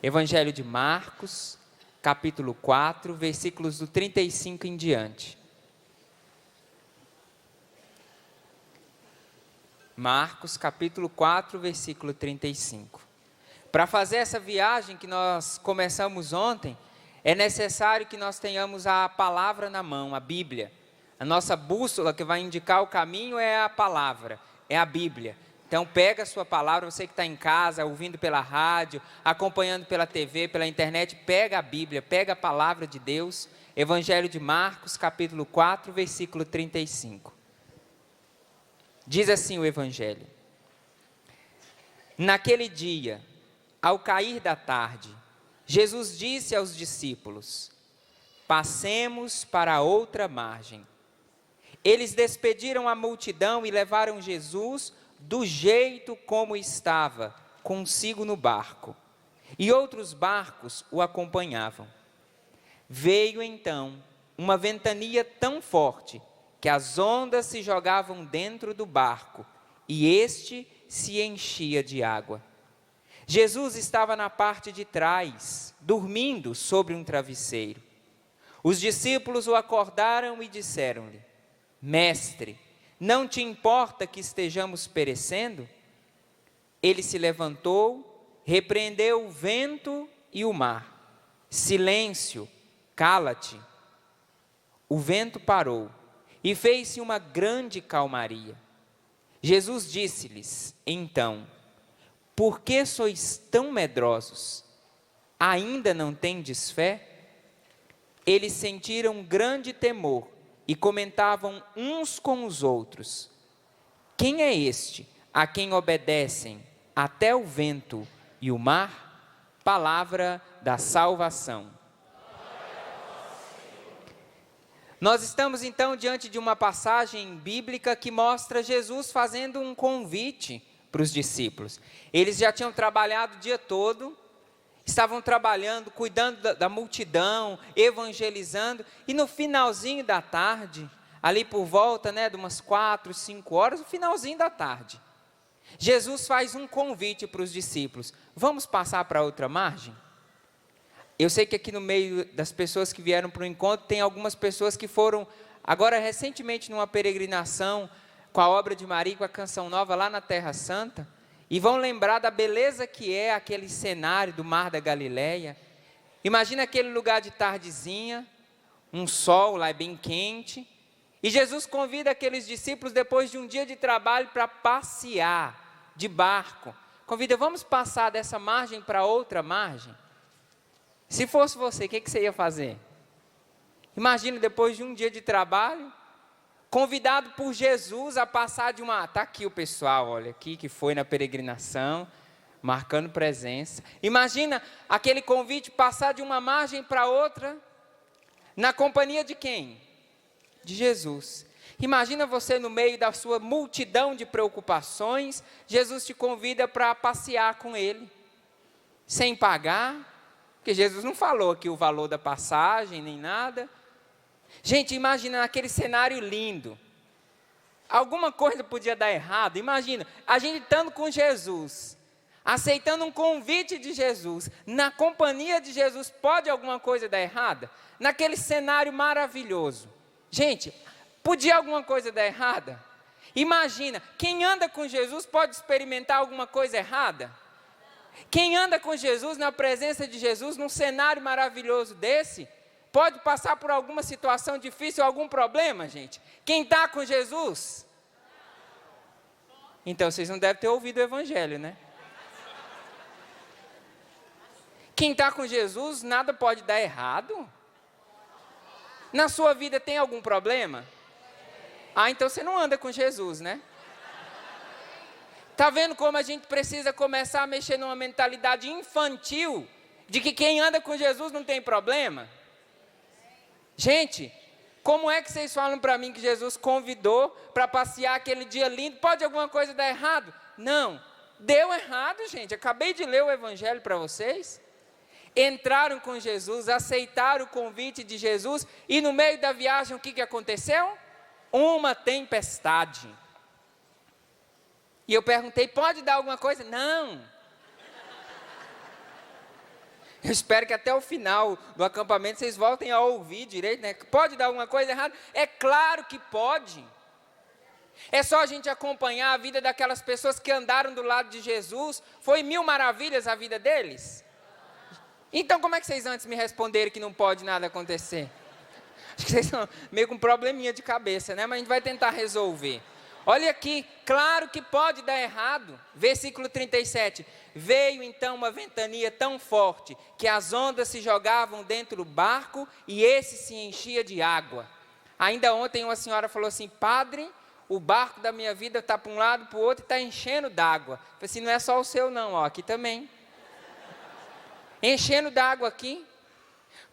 Evangelho de Marcos, capítulo 4, versículos do 35 em diante. Marcos, capítulo 4, versículo 35. Para fazer essa viagem que nós começamos ontem, é necessário que nós tenhamos a palavra na mão, a Bíblia. A nossa bússola que vai indicar o caminho é a palavra, é a Bíblia. Então pega a sua palavra, você que está em casa, ouvindo pela rádio, acompanhando pela TV, pela internet, pega a Bíblia, pega a palavra de Deus. Evangelho de Marcos, capítulo 4, versículo 35. Diz assim o Evangelho: Naquele dia, ao cair da tarde, Jesus disse aos discípulos: Passemos para a outra margem. Eles despediram a multidão e levaram Jesus do jeito como estava, consigo no barco. E outros barcos o acompanhavam. Veio então uma ventania tão forte que as ondas se jogavam dentro do barco e este se enchia de água. Jesus estava na parte de trás, dormindo sobre um travesseiro. Os discípulos o acordaram e disseram-lhe: Mestre, não te importa que estejamos perecendo? Ele se levantou, repreendeu o vento e o mar. Silêncio, cala-te. O vento parou e fez-se uma grande calmaria. Jesus disse-lhes então: Por que sois tão medrosos? Ainda não tendes fé? Eles sentiram grande temor e comentavam uns com os outros: Quem é este a quem obedecem até o vento e o mar? Palavra da salvação. Nós estamos então diante de uma passagem bíblica que mostra Jesus fazendo um convite para os discípulos. Eles já tinham trabalhado o dia todo, estavam trabalhando, cuidando da multidão, evangelizando, e no finalzinho da tarde, ali por volta de umas 4, 5 horas, no finalzinho da tarde, Jesus faz um convite para os discípulos: vamos passar para outra margem? Eu sei que aqui no meio das pessoas que vieram para o encontro, tem algumas pessoas que foram, agora recentemente, numa peregrinação, com a obra de Maria, com a Canção Nova, lá na Terra Santa, e vão lembrar da beleza que é aquele cenário do Mar da Galileia. Imagina aquele lugar de tardezinha, um sol lá bem quente, e Jesus convida aqueles discípulos, depois de um dia de trabalho, para passear de barco. Convida: vamos passar dessa margem para outra margem? Se fosse você, o que você ia fazer? Imagina, depois de um dia de trabalho, convidado por Jesus a passar de uma... Está aqui o pessoal, olha, aqui que foi na peregrinação, marcando presença. Imagina aquele convite, passar de uma margem para outra, na companhia de quem? De Jesus. Imagina você no meio da sua multidão de preocupações, Jesus te convida para passear com Ele, sem pagar, porque Jesus não falou aqui o valor da passagem, nem nada. Gente, imagina aquele cenário lindo. Alguma coisa podia dar errado. Imagina, a gente estando com Jesus, aceitando um convite de Jesus, na companhia de Jesus, pode alguma coisa dar errada? Naquele cenário maravilhoso. Gente, podia alguma coisa dar errada? Imagina, quem anda com Jesus pode experimentar alguma coisa errada? Quem anda com Jesus, na presença de Jesus, num cenário maravilhoso desse, pode passar por alguma situação difícil, algum problema, gente? Quem está com Jesus? Então, vocês não devem ter ouvido o Evangelho, né? Quem está com Jesus, nada pode dar errado? Na sua vida tem algum problema? Ah, então você não anda com Jesus, né? Está vendo como a gente precisa começar a mexer numa mentalidade infantil, de que quem anda com Jesus não tem problema? Gente, como é que vocês falam para mim que Jesus convidou para passear aquele dia lindo? Pode alguma coisa dar errado? Não, deu errado, gente. Acabei de ler o Evangelho para vocês. Entraram com Jesus, aceitaram o convite de Jesus, e no meio da viagem o que aconteceu? Uma tempestade. E eu perguntei: pode dar alguma coisa? Não. Eu espero que até o final do acampamento vocês voltem a ouvir direito, né? Pode dar alguma coisa errada? É claro que pode. É só a gente acompanhar a vida daquelas pessoas que andaram do lado de Jesus. Foi 1000 maravilhas a vida deles? Então como é que vocês antes me responderam que não pode nada acontecer? Acho que vocês estão meio com um probleminha de cabeça, né? Mas a gente vai tentar resolver. Olha aqui, claro que pode dar errado. Versículo 37. Veio então uma ventania tão forte que as ondas se jogavam dentro do barco e esse se enchia de água. Ainda ontem uma senhora falou assim: padre, o barco da minha vida está para um lado, para o outro e está enchendo d'água. Eu falei assim: não é só o seu não, ó, aqui também. Enchendo d'água aqui.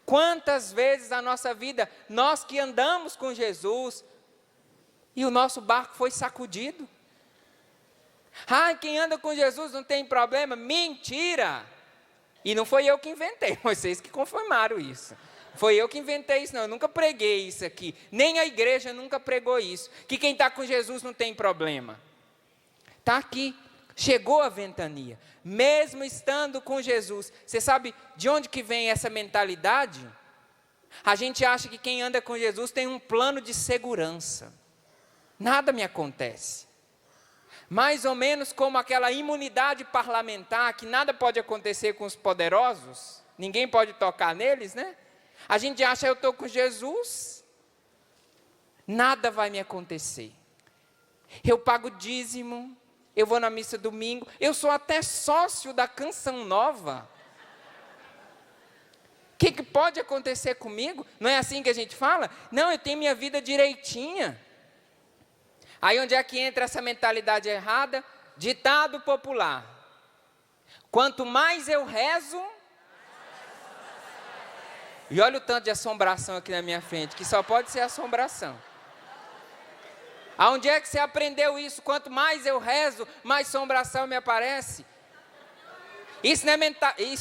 Quantas vezes na nossa vida, nós que andamos com Jesus, e o nosso barco foi sacudido. Quem anda com Jesus não tem problema. Mentira! E não foi eu que inventei, vocês que confirmaram isso. Foi eu que inventei isso, não. Eu nunca preguei isso aqui. Nem a igreja nunca pregou isso. Que quem está com Jesus não tem problema. Está aqui. Chegou a ventania. Mesmo estando com Jesus. Você sabe de onde que vem essa mentalidade? A gente acha que quem anda com Jesus tem um plano de segurança. Nada me acontece. Mais ou menos como aquela imunidade parlamentar, que nada pode acontecer com os poderosos, ninguém pode tocar neles, né? A gente acha: eu estou com Jesus, nada vai me acontecer. Eu pago dízimo, eu vou na missa domingo, eu sou até sócio da Canção Nova. O que pode acontecer comigo? Não é assim que a gente fala? Não, eu tenho minha vida direitinha. Aí onde é que entra essa mentalidade errada? Ditado popular: quanto mais eu rezo... E olha o tanto de assombração aqui na minha frente, que só pode ser assombração. Aonde é que você aprendeu isso? Quanto mais eu rezo, mais assombração me aparece. Isso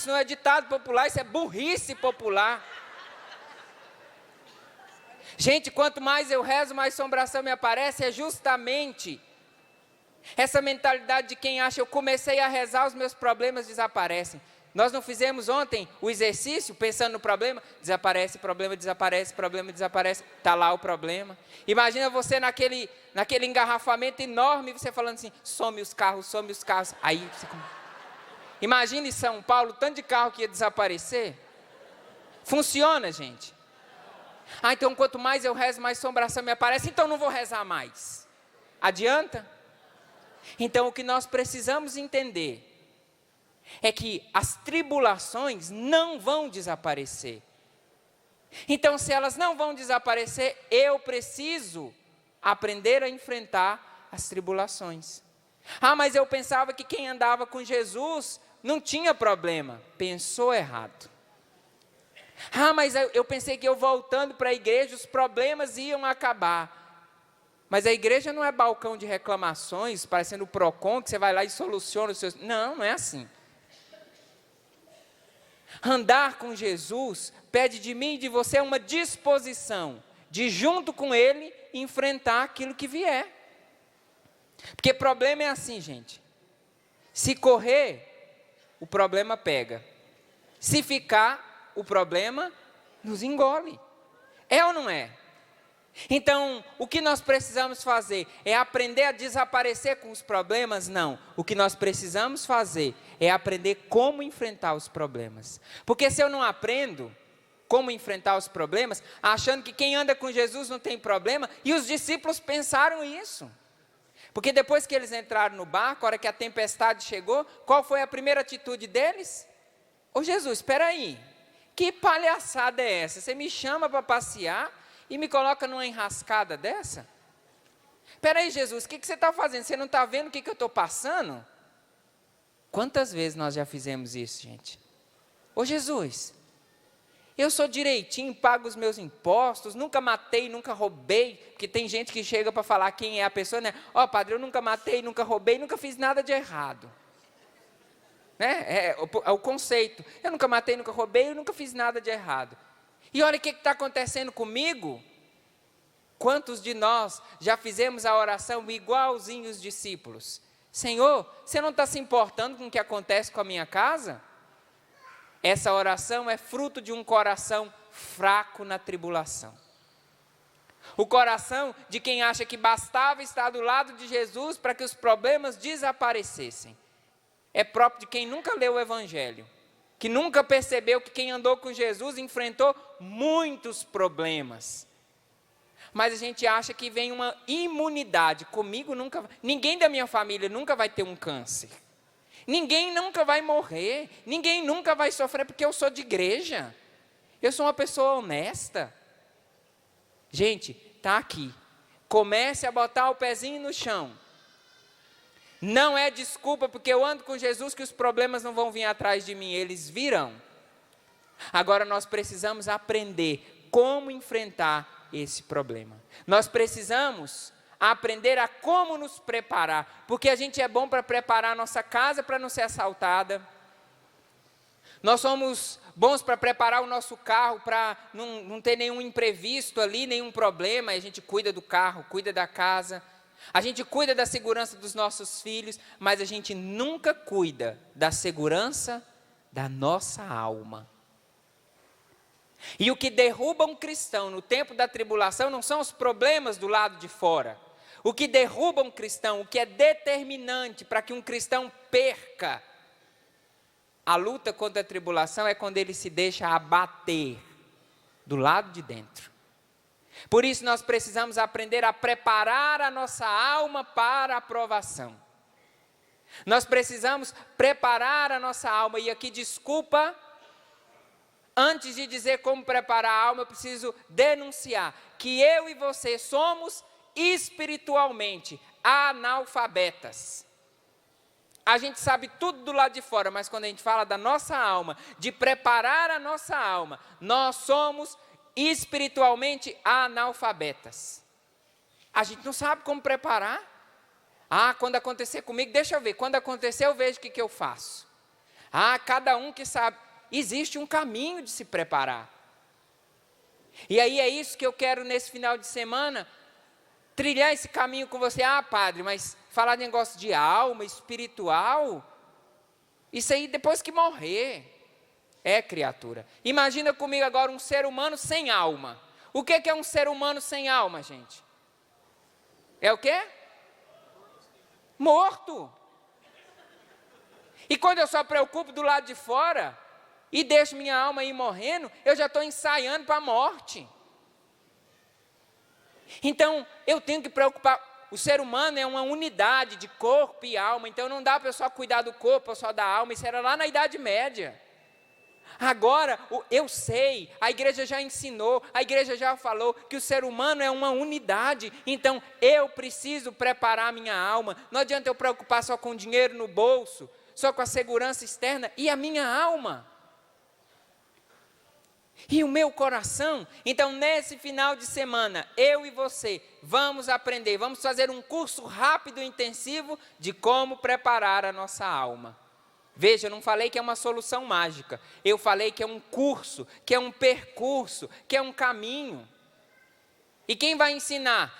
não é ditado popular, isso é burrice popular. Gente, quanto mais eu rezo, mais assombração me aparece. É justamente essa mentalidade de quem acha: eu comecei a rezar, os meus problemas desaparecem. Nós não fizemos ontem o exercício pensando no problema? Desaparece, problema desaparece, problema desaparece. Está lá o problema. Imagina você naquele engarrafamento enorme, você falando assim: some os carros, some os carros. Aí você... Imagine São Paulo, tanto de carro que ia desaparecer. Funciona, gente? Então quanto mais eu rezo, mais assombração me aparece. Então não vou rezar mais. Adianta? Então o que nós precisamos entender é que as tribulações não vão desaparecer. Então, se elas não vão desaparecer, eu preciso aprender a enfrentar as tribulações. Mas eu pensava que quem andava com Jesus não tinha problema. Pensou errado. Mas eu pensei que eu voltando para a igreja, os problemas iam acabar. Mas a igreja não é balcão de reclamações, parecendo o Procon, que você vai lá e soluciona os seus... Não é assim. Andar com Jesus pede de mim e de você uma disposição de, junto com Ele, enfrentar aquilo que vier. Porque problema é assim, gente. Se correr, o problema pega. Se ficar, o problema nos engole. É ou não é? Então, o que nós precisamos fazer é aprender a desaparecer com os problemas? Não. O que nós precisamos fazer é aprender como enfrentar os problemas. Porque se eu não aprendo como enfrentar os problemas, achando que quem anda com Jesus não tem problema, e os discípulos pensaram isso. Porque depois que eles entraram no barco, a hora que a tempestade chegou, qual foi a primeira atitude deles? Ô Jesus, espera aí, que palhaçada é essa? Você me chama para passear e me coloca numa enrascada dessa? Espera aí, Jesus, o que você está fazendo? Você não está vendo o que eu estou passando? Quantas vezes nós já fizemos isso, gente? Ô Jesus, eu sou direitinho, pago os meus impostos, nunca matei, nunca roubei, porque tem gente que chega para falar quem é a pessoa, né? Padre, eu nunca matei, nunca roubei, nunca fiz nada de errado. Né? É o conceito. Eu nunca matei, nunca roubei, eu nunca fiz nada de errado. E olha o que está acontecendo comigo. Quantos de nós já fizemos a oração igualzinho os discípulos? Senhor, você não está se importando com o que acontece com a minha casa? Essa oração é fruto de um coração fraco na tribulação. O coração de quem acha que bastava estar do lado de Jesus para que os problemas desaparecessem. É próprio de quem nunca leu o Evangelho, que nunca percebeu que quem andou com Jesus enfrentou muitos problemas. Mas a gente acha que vem uma imunidade. Comigo nunca, ninguém da minha família nunca vai ter um câncer. Ninguém nunca vai morrer. Ninguém nunca vai sofrer porque eu sou de igreja. Eu sou uma pessoa honesta. Gente, está aqui. Comece a botar o pezinho no chão. Não é desculpa porque eu ando com Jesus que os problemas não vão vir atrás de mim. Eles virão. Agora nós precisamos aprender como enfrentar esse problema. Nós precisamos aprender a como nos preparar. Porque a gente é bom para preparar a nossa casa para não ser assaltada. Nós somos bons para preparar o nosso carro para não ter nenhum imprevisto ali, nenhum problema. A gente cuida do carro, cuida da casa. A gente cuida da segurança dos nossos filhos, mas a gente nunca cuida da segurança da nossa alma. E o que derruba um cristão no tempo da tribulação não são os problemas do lado de fora. O que derruba um cristão, o que é determinante para que um cristão perca a luta contra a tribulação é quando ele se deixa abater do lado de dentro. Por isso nós precisamos aprender a preparar a nossa alma para a provação. Nós precisamos preparar a nossa alma. E aqui, desculpa, antes de dizer como preparar a alma, eu preciso denunciar que eu e você somos espiritualmente analfabetas. A gente sabe tudo do lado de fora, mas quando a gente fala da nossa alma, de preparar a nossa alma, nós somos espiritualmente analfabetas. A gente não sabe como preparar. Quando acontecer comigo, deixa eu ver. Quando acontecer, eu vejo o que eu faço. Cada um que sabe. Existe um caminho de se preparar. E aí é isso que eu quero nesse final de semana, trilhar esse caminho com você. Padre, mas falar de negócio de alma, espiritual, isso aí depois que morrer. Criatura. Imagina comigo agora um ser humano sem alma. O que é um ser humano sem alma, gente? É o quê? Morto. E quando eu só preocupo do lado de fora e deixo minha alma ir morrendo, eu já estou ensaiando para a morte. Então, eu tenho que preocupar. O ser humano é uma unidade de corpo e alma. Então, não dá para eu só cuidar do corpo, só da alma. Isso era lá na Idade Média. Agora, eu sei, a igreja já ensinou, a igreja já falou que o ser humano é uma unidade. Então, eu preciso preparar a minha alma. Não adianta eu preocupar só com o dinheiro no bolso, só com a segurança externa. E a minha alma? E o meu coração? Então, nesse final de semana, eu e você vamos aprender, vamos fazer um curso rápido e intensivo de como preparar a nossa alma. Veja, eu não falei que é uma solução mágica. Eu falei que é um curso, que é um percurso, que é um caminho. E quem vai ensinar?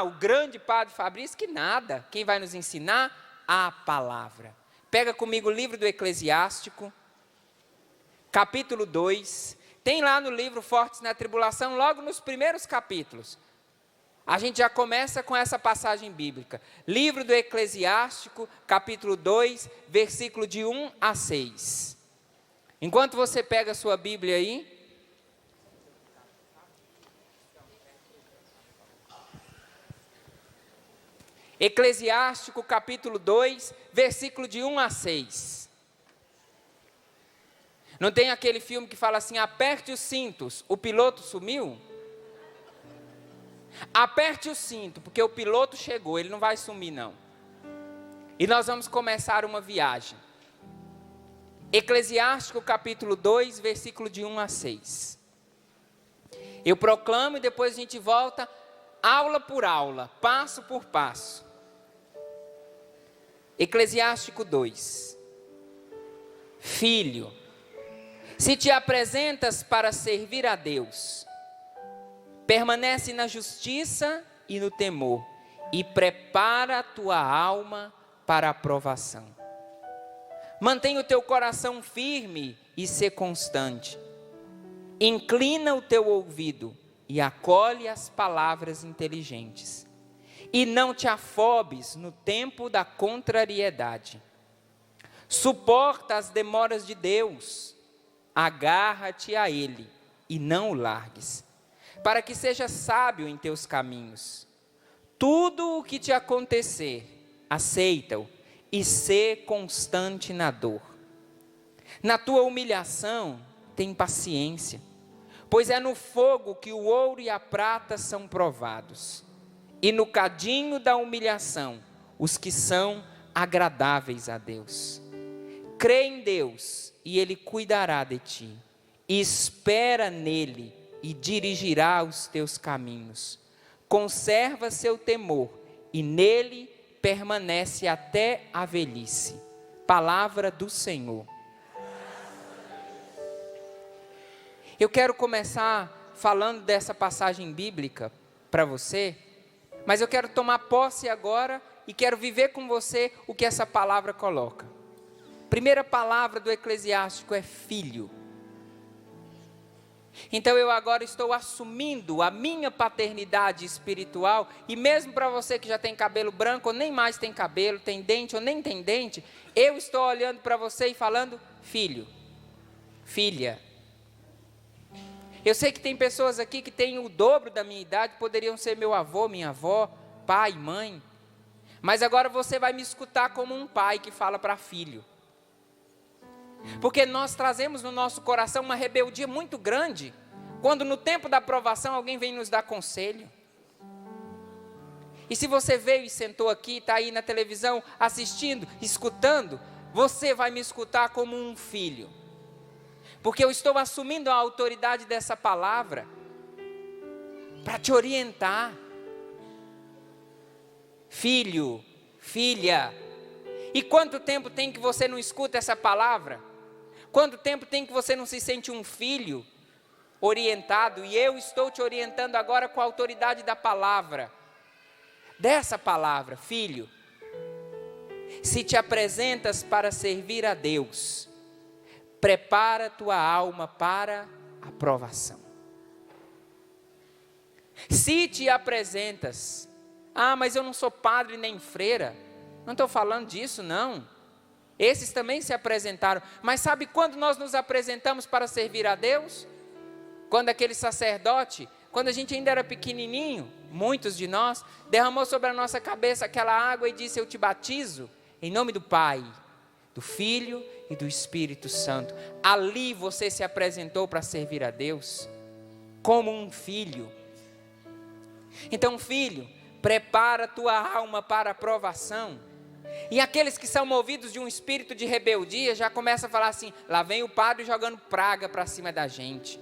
O grande Padre Fabrício, que nada. Quem vai nos ensinar? A palavra. Pega comigo o livro do Eclesiástico, capítulo 2. Tem lá no livro Fortes na Tribulação, logo nos primeiros capítulos. A gente já começa com essa passagem bíblica. Livro do Eclesiástico, capítulo 2, versículo de 1 a 6. Enquanto você pega a sua Bíblia aí. Eclesiástico, capítulo 2, versículo de 1 a 6. Não tem aquele filme que fala assim, aperte os cintos, o piloto sumiu? Aperte o cinto, porque o piloto chegou, ele não vai sumir não. E nós vamos começar uma viagem. Eclesiástico capítulo 2, versículo de 1 a 6. Eu proclamo e depois a gente volta, aula por aula, passo por passo. Eclesiástico 2. Filho, se te apresentas para servir a Deus, permanece na justiça e no temor, e prepara a tua alma para a provação. Mantenha o teu coração firme e ser constante. Inclina o teu ouvido e acolhe as palavras inteligentes. E não te afobes no tempo da contrariedade. Suporta as demoras de Deus. Agarra-te a Ele e não o largues, para que sejas sábio em teus caminhos. Tudo o que te acontecer, aceita-o e sê constante na dor. Na tua humilhação, tem paciência, pois é no fogo que o ouro e a prata são provados, e no cadinho da humilhação, os que são agradáveis a Deus. Crê em Deus e Ele cuidará de ti. Espera nele e dirigirá os teus caminhos. Conserva seu temor e nele permanece até a velhice. Palavra do Senhor. Eu quero começar falando dessa passagem bíblica para você, mas eu quero tomar posse agora e quero viver com você o que essa palavra coloca. Primeira palavra do Eclesiástico é filho. Então eu agora estou assumindo a minha paternidade espiritual, e mesmo para você que já tem cabelo branco ou nem mais tem cabelo, tem dente ou nem tem dente, eu estou olhando para você e falando filho, filha. Eu sei que tem pessoas aqui que têm o dobro da minha idade, poderiam ser meu avô, minha avó, pai, mãe, mas agora você vai me escutar como um pai que fala para filho. Porque nós trazemos no nosso coração uma rebeldia muito grande, quando no tempo da aprovação alguém vem nos dar conselho. E se você veio e sentou aqui, está aí na televisão, assistindo, escutando, você vai me escutar como um filho. Porque eu estou assumindo a autoridade dessa palavra, para te orientar. Filho, filha. E quanto tempo tem que você não escuta essa palavra? Quanto tempo tem que você não se sente um filho orientado? E eu estou te orientando agora com a autoridade da palavra. Dessa palavra, filho. Se te apresentas para servir a Deus, prepara tua alma para a provação. Se te apresentas, mas eu não sou padre nem freira. Não estou falando disso, não. Esses também se apresentaram. Mas sabe quando nós nos apresentamos para servir a Deus? Quando aquele sacerdote, quando a gente ainda era pequenininho, muitos de nós, derramou sobre a nossa cabeça aquela água e disse: eu te batizo em nome do Pai, do Filho e do Espírito Santo. Ali você se apresentou para servir a Deus, como um filho. Então, filho, prepara tua alma para a provação. E aqueles que são movidos de um espírito de rebeldia já começam a falar assim: lá vem o padre jogando praga para cima da gente.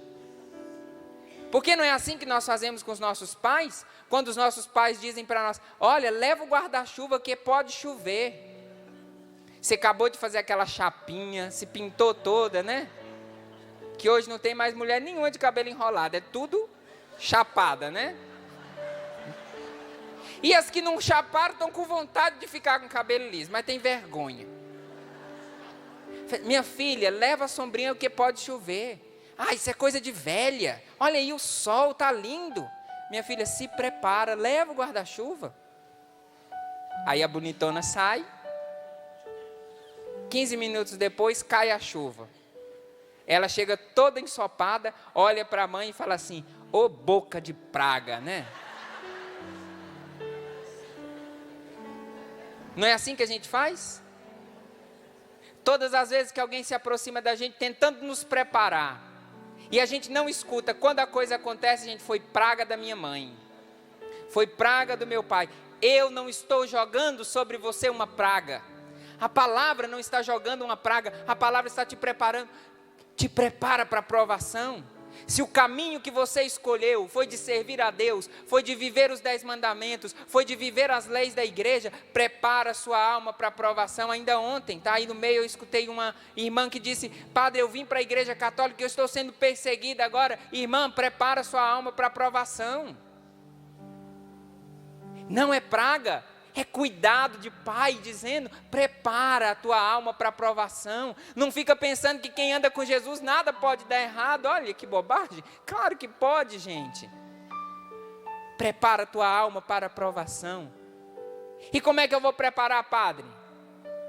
Porque não é assim que nós fazemos com os nossos pais? Quando os nossos pais dizem para nós: olha, leva o guarda-chuva que pode chover. Você acabou de fazer aquela chapinha, se pintou toda, né? Que hoje não tem mais mulher nenhuma de cabelo enrolado, é tudo chapada, né? E as que não chaparam estão com vontade de ficar com o cabelo liso, mas tem vergonha. Minha filha, leva a sombrinha porque pode chover. Isso é coisa de velha. Olha aí, o sol está lindo. Minha filha, se prepara, leva o guarda-chuva. Aí a bonitona sai. 15 minutos depois, cai a chuva. Ela chega toda ensopada, olha para a mãe e fala assim: ô boca de praga, né? Não é assim que a gente faz? Todas as vezes que alguém se aproxima da gente tentando nos preparar, e a gente não escuta, quando a coisa acontece, a gente: foi praga da minha mãe, foi praga do meu pai. Eu não estou jogando sobre você uma praga. A palavra não está jogando uma praga, a palavra está te preparando. Te prepara para a provação. Se o caminho que você escolheu foi de servir a Deus, foi de viver os 10 mandamentos, foi de viver as leis da igreja, prepara a sua alma para a provação. Ainda ontem, aí no meio eu escutei uma irmã que disse: padre, eu vim para a igreja católica e eu estou sendo perseguida agora. Irmã, prepara a sua alma para a provação. Não é praga, É cuidado de pai dizendo, prepara a tua alma para a provação. Não fica pensando que quem anda com Jesus nada pode dar errado. Olha que bobagem. Claro que pode, gente. Prepara a tua alma para a provação. E como é que eu vou preparar, padre?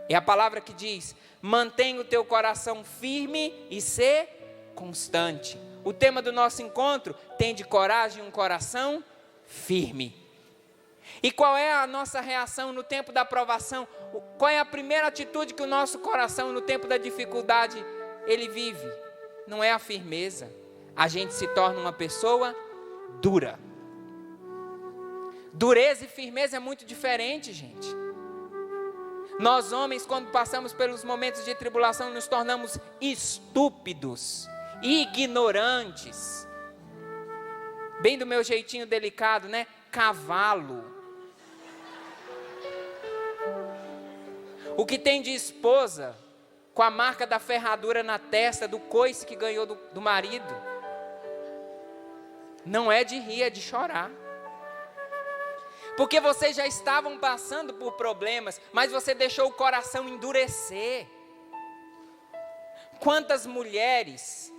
É a palavra que diz, mantenha o teu coração firme e ser constante. O tema do nosso encontro, tem de coragem um coração firme. E qual é a nossa reação no tempo da provação? Qual é a primeira atitude que o nosso coração no tempo da dificuldade ele vive? Não é a firmeza. A gente se torna uma pessoa dura. Dureza e firmeza é muito diferente, gente. Nós homens, quando passamos pelos momentos de tribulação, nos tornamos estúpidos, ignorantes. Bem do meu jeitinho delicado, né? Cavalo. O que tem de esposa com a marca da ferradura na testa do coice que ganhou do marido, não é de rir, é de chorar. Porque vocês já estavam passando por problemas, mas você deixou o coração endurecer. Quantas mulheres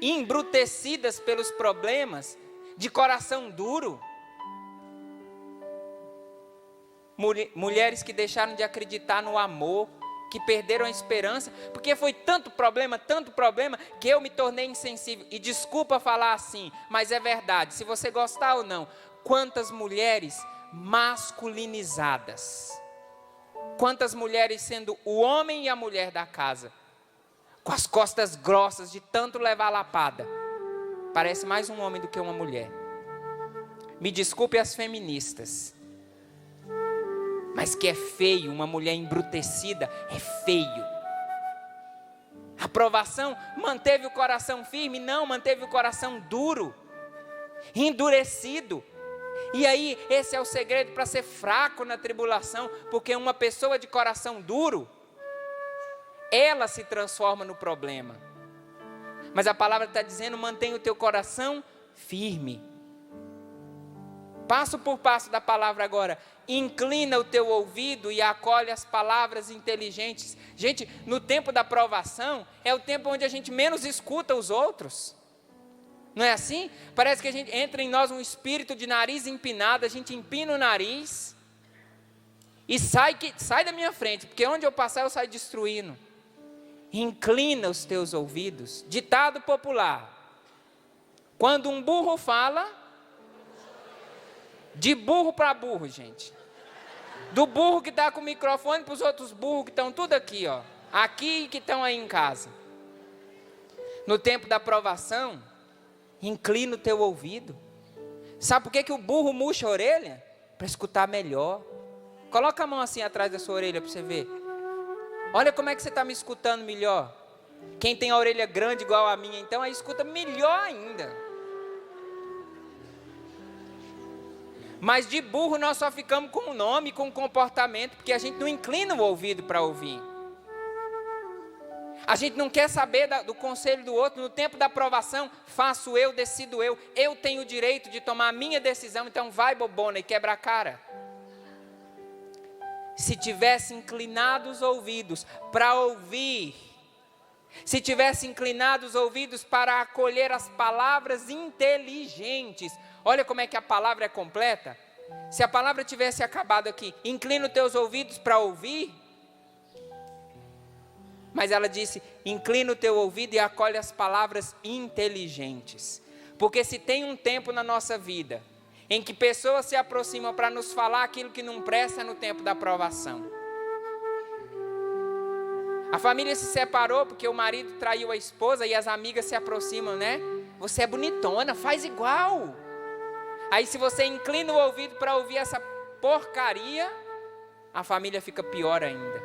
embrutecidas pelos problemas, de coração duro. Mulheres que deixaram de acreditar no amor, que perderam a esperança, porque foi tanto problema, que eu me tornei insensível. E desculpa falar assim, mas é verdade, se você gostar ou não. Quantas mulheres masculinizadas, quantas mulheres sendo o homem e a mulher da casa, com as costas grossas de tanto levar lapada, parece mais um homem do que uma mulher. Me desculpe as feministas, mas que é feio, uma mulher embrutecida, é feio. A provação manteve o coração firme? Não, manteve o coração duro, endurecido. E aí, esse é o segredo para ser fraco na tribulação, porque uma pessoa de coração duro, ela se transforma no problema. Mas a palavra está dizendo, mantenha o teu coração firme. Passo por passo da palavra agora, inclina o teu ouvido e acolhe as palavras inteligentes. Gente, no tempo da provação, é o tempo onde a gente menos escuta os outros. Não é assim? Parece que a gente entra em nós um espírito de nariz empinado, a gente empina o nariz e sai da minha frente, porque onde eu passar eu saio destruindo. Inclina os teus ouvidos. Ditado popular: quando um burro fala, de burro para burro, gente. Do burro que está com o microfone para os outros burros que estão tudo aqui, ó. Aqui que estão aí em casa. No tempo da provação, inclina o teu ouvido. Sabe por que o burro murcha a orelha? Para escutar melhor. Coloca a mão assim atrás da sua orelha para você ver. Olha como é que você está me escutando melhor. Quem tem a orelha grande igual a minha, então, aí escuta melhor ainda. Mas de burro nós só ficamos com o nome, com o comportamento, porque a gente não inclina o ouvido para ouvir. A gente não quer saber do conselho do outro. No tempo da provação, faço eu, decido eu. Eu tenho o direito de tomar a minha decisão, então vai, bobona, e quebra a cara. Se tivesse inclinado os ouvidos para ouvir, se tivesse inclinado os ouvidos para acolher as palavras inteligentes, olha como é que a palavra é completa. Se a palavra tivesse acabado aqui, inclina os teus ouvidos para ouvir, mas ela disse, inclina o teu ouvido e acolhe as palavras inteligentes. Porque se tem um tempo na nossa vida em que pessoas se aproximam para nos falar aquilo que não presta, no tempo da provação. A família se separou porque o marido traiu a esposa e as amigas se aproximam, né? Você é bonitona, faz igual. Aí se você inclina o ouvido para ouvir essa porcaria, a família fica pior ainda.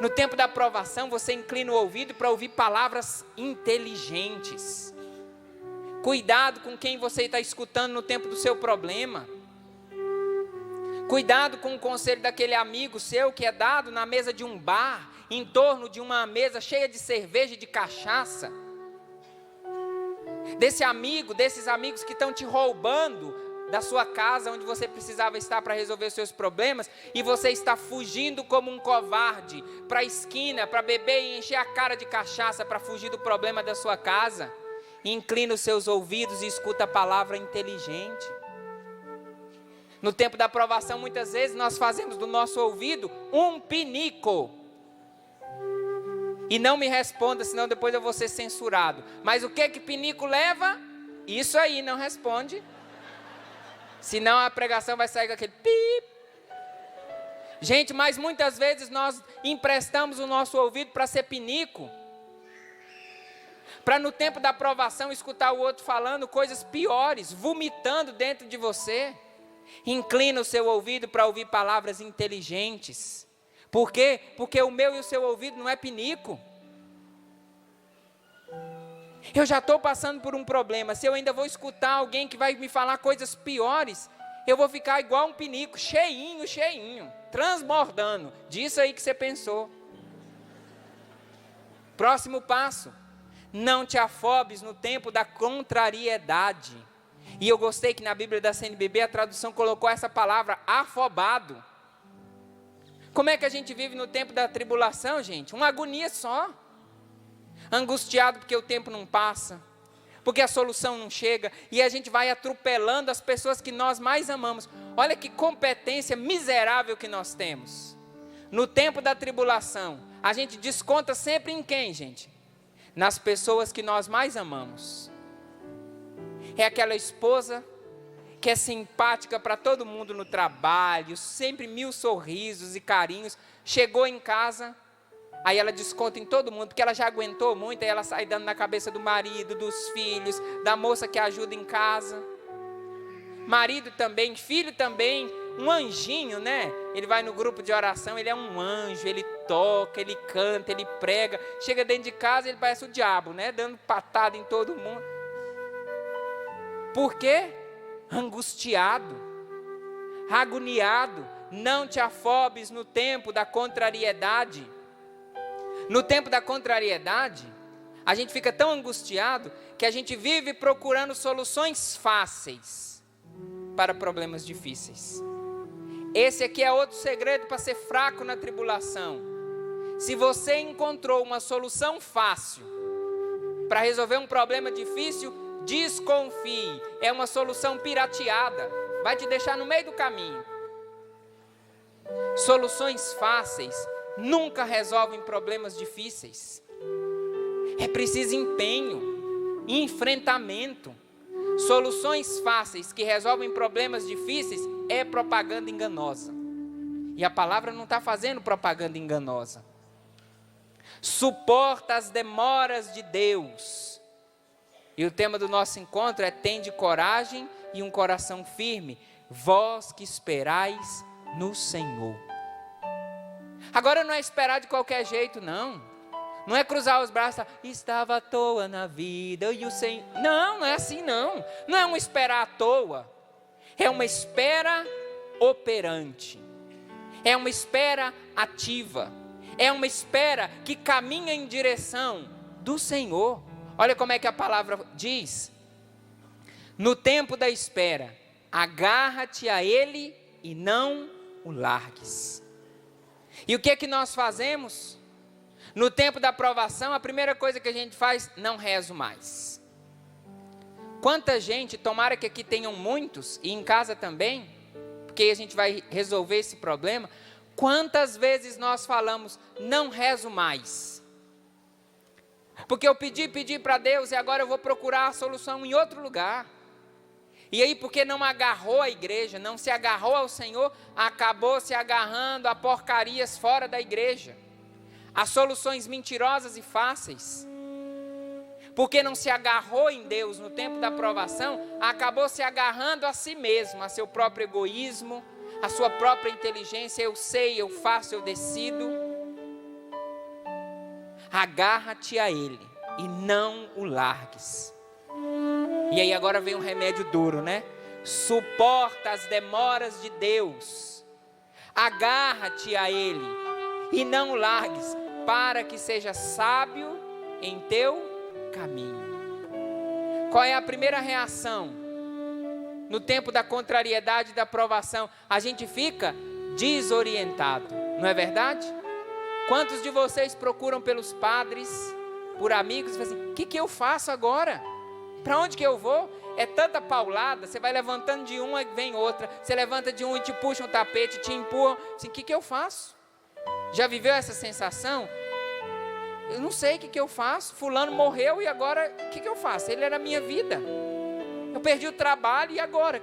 No tempo da provação, você inclina o ouvido para ouvir palavras inteligentes. Cuidado com quem você está escutando no tempo do seu problema. Cuidado com o conselho daquele amigo seu que é dado na mesa de um bar, em torno de uma mesa cheia de cerveja e de cachaça. Desses amigos que estão te roubando da sua casa, onde você precisava estar para resolver os seus problemas, e você está fugindo como um covarde para a esquina, para beber e encher a cara de cachaça para fugir do problema da sua casa. Inclina os seus ouvidos e escuta a palavra inteligente. No tempo da provação, muitas vezes nós fazemos do nosso ouvido um pinico. E não me responda, senão depois eu vou ser censurado. Mas o que pinico leva? Isso aí, não responde. Senão a pregação vai sair com aquele pip. Gente, mas muitas vezes nós emprestamos o nosso ouvido para ser pinico. Para no tempo da provação escutar o outro falando coisas piores, vomitando dentro de você. Inclina o seu ouvido para ouvir palavras inteligentes. Por quê? Porque o meu e o seu ouvido não é pinico. Eu já estou passando por um problema. Se eu ainda vou escutar alguém que vai me falar coisas piores, eu vou ficar igual um pinico, cheinho, transbordando. Disso aí que você pensou. Próximo passo. Não te afobes no tempo da contrariedade. E eu gostei que na Bíblia da CNBB a tradução colocou essa palavra, afobado. Como é que a gente vive no tempo da tribulação, gente? Uma agonia só. Angustiado porque o tempo não passa, porque a solução não chega, e a gente vai atropelando as pessoas que nós mais amamos. Olha que competência miserável que nós temos. No tempo da tribulação, a gente desconta sempre em quem, gente? Nas pessoas que nós mais amamos. É aquela esposa que é simpática para todo mundo no trabalho, sempre 1000 sorrisos e carinhos, chegou em casa, aí ela desconta em todo mundo, porque ela já aguentou muito, aí ela sai dando na cabeça do marido, dos filhos, da moça que ajuda em casa. Marido também, filho também, um anjinho, né? Ele vai no grupo de oração, ele é um anjo, ele toca, ele canta, ele prega. Chega dentro de casa, ele parece o diabo, né? Dando patada em todo mundo. Por quê? Angustiado, agoniado. Não te afobes no tempo da contrariedade. No tempo da contrariedade, a gente fica tão angustiado que a gente vive procurando soluções fáceis para problemas difíceis. Esse aqui é outro segredo para ser fraco na tribulação. Se você encontrou uma solução fácil para resolver um problema difícil, desconfie. É uma solução pirateada. Vai te deixar no meio do caminho. Soluções fáceis nunca resolvem problemas difíceis. É preciso empenho, enfrentamento. Soluções fáceis que resolvem problemas difíceis é propaganda enganosa. E a palavra não está fazendo propaganda enganosa. Suporta as demoras de Deus. E o tema do nosso encontro é: tende coragem e um coração firme, vós que esperais no Senhor. Agora não é esperar de qualquer jeito, não. Não é cruzar os braços, estava à toa na vida e o Senhor... Não é assim não. Não é um esperar à toa. É uma espera operante. É uma espera ativa. É uma espera que caminha em direção do Senhor. Olha como é que a palavra diz. No tempo da espera, agarra-te a Ele e não o largues. E o que é que nós fazemos? No tempo da provação, a primeira coisa que a gente faz, não rezo mais. Quanta gente, tomara que aqui tenham muitos, e em casa também, porque a gente vai resolver esse problema. Quantas vezes nós falamos, não rezo mais? Porque eu pedi para Deus e agora eu vou procurar a solução em outro lugar. E aí, porque não agarrou a igreja, não se agarrou ao Senhor, acabou se agarrando a porcarias fora da igreja. A soluções mentirosas e fáceis. Porque não se agarrou em Deus no tempo da provação, acabou se agarrando a si mesmo, a seu próprio egoísmo, a sua própria inteligência. Eu sei, eu faço, eu decido. Agarra-te a Ele e não o largues. E aí agora vem um remédio duro, né? Suporta as demoras de Deus. Agarra-te a Ele e não o largues, para que seja sábio em teu caminho. Qual é a primeira reação no tempo da contrariedade e da provação, a gente fica desorientado, não é verdade? Quantos de vocês procuram pelos padres, por amigos, e falam assim, o que eu faço agora? Para onde que eu vou? É tanta paulada, você vai levantando de uma e vem outra, você levanta de um e te puxa um tapete, te empurra, assim, o que eu faço? Já viveu essa sensação? Eu não sei o que eu faço, fulano morreu e agora o que eu faço? Ele era a minha vida, eu perdi o trabalho e agora?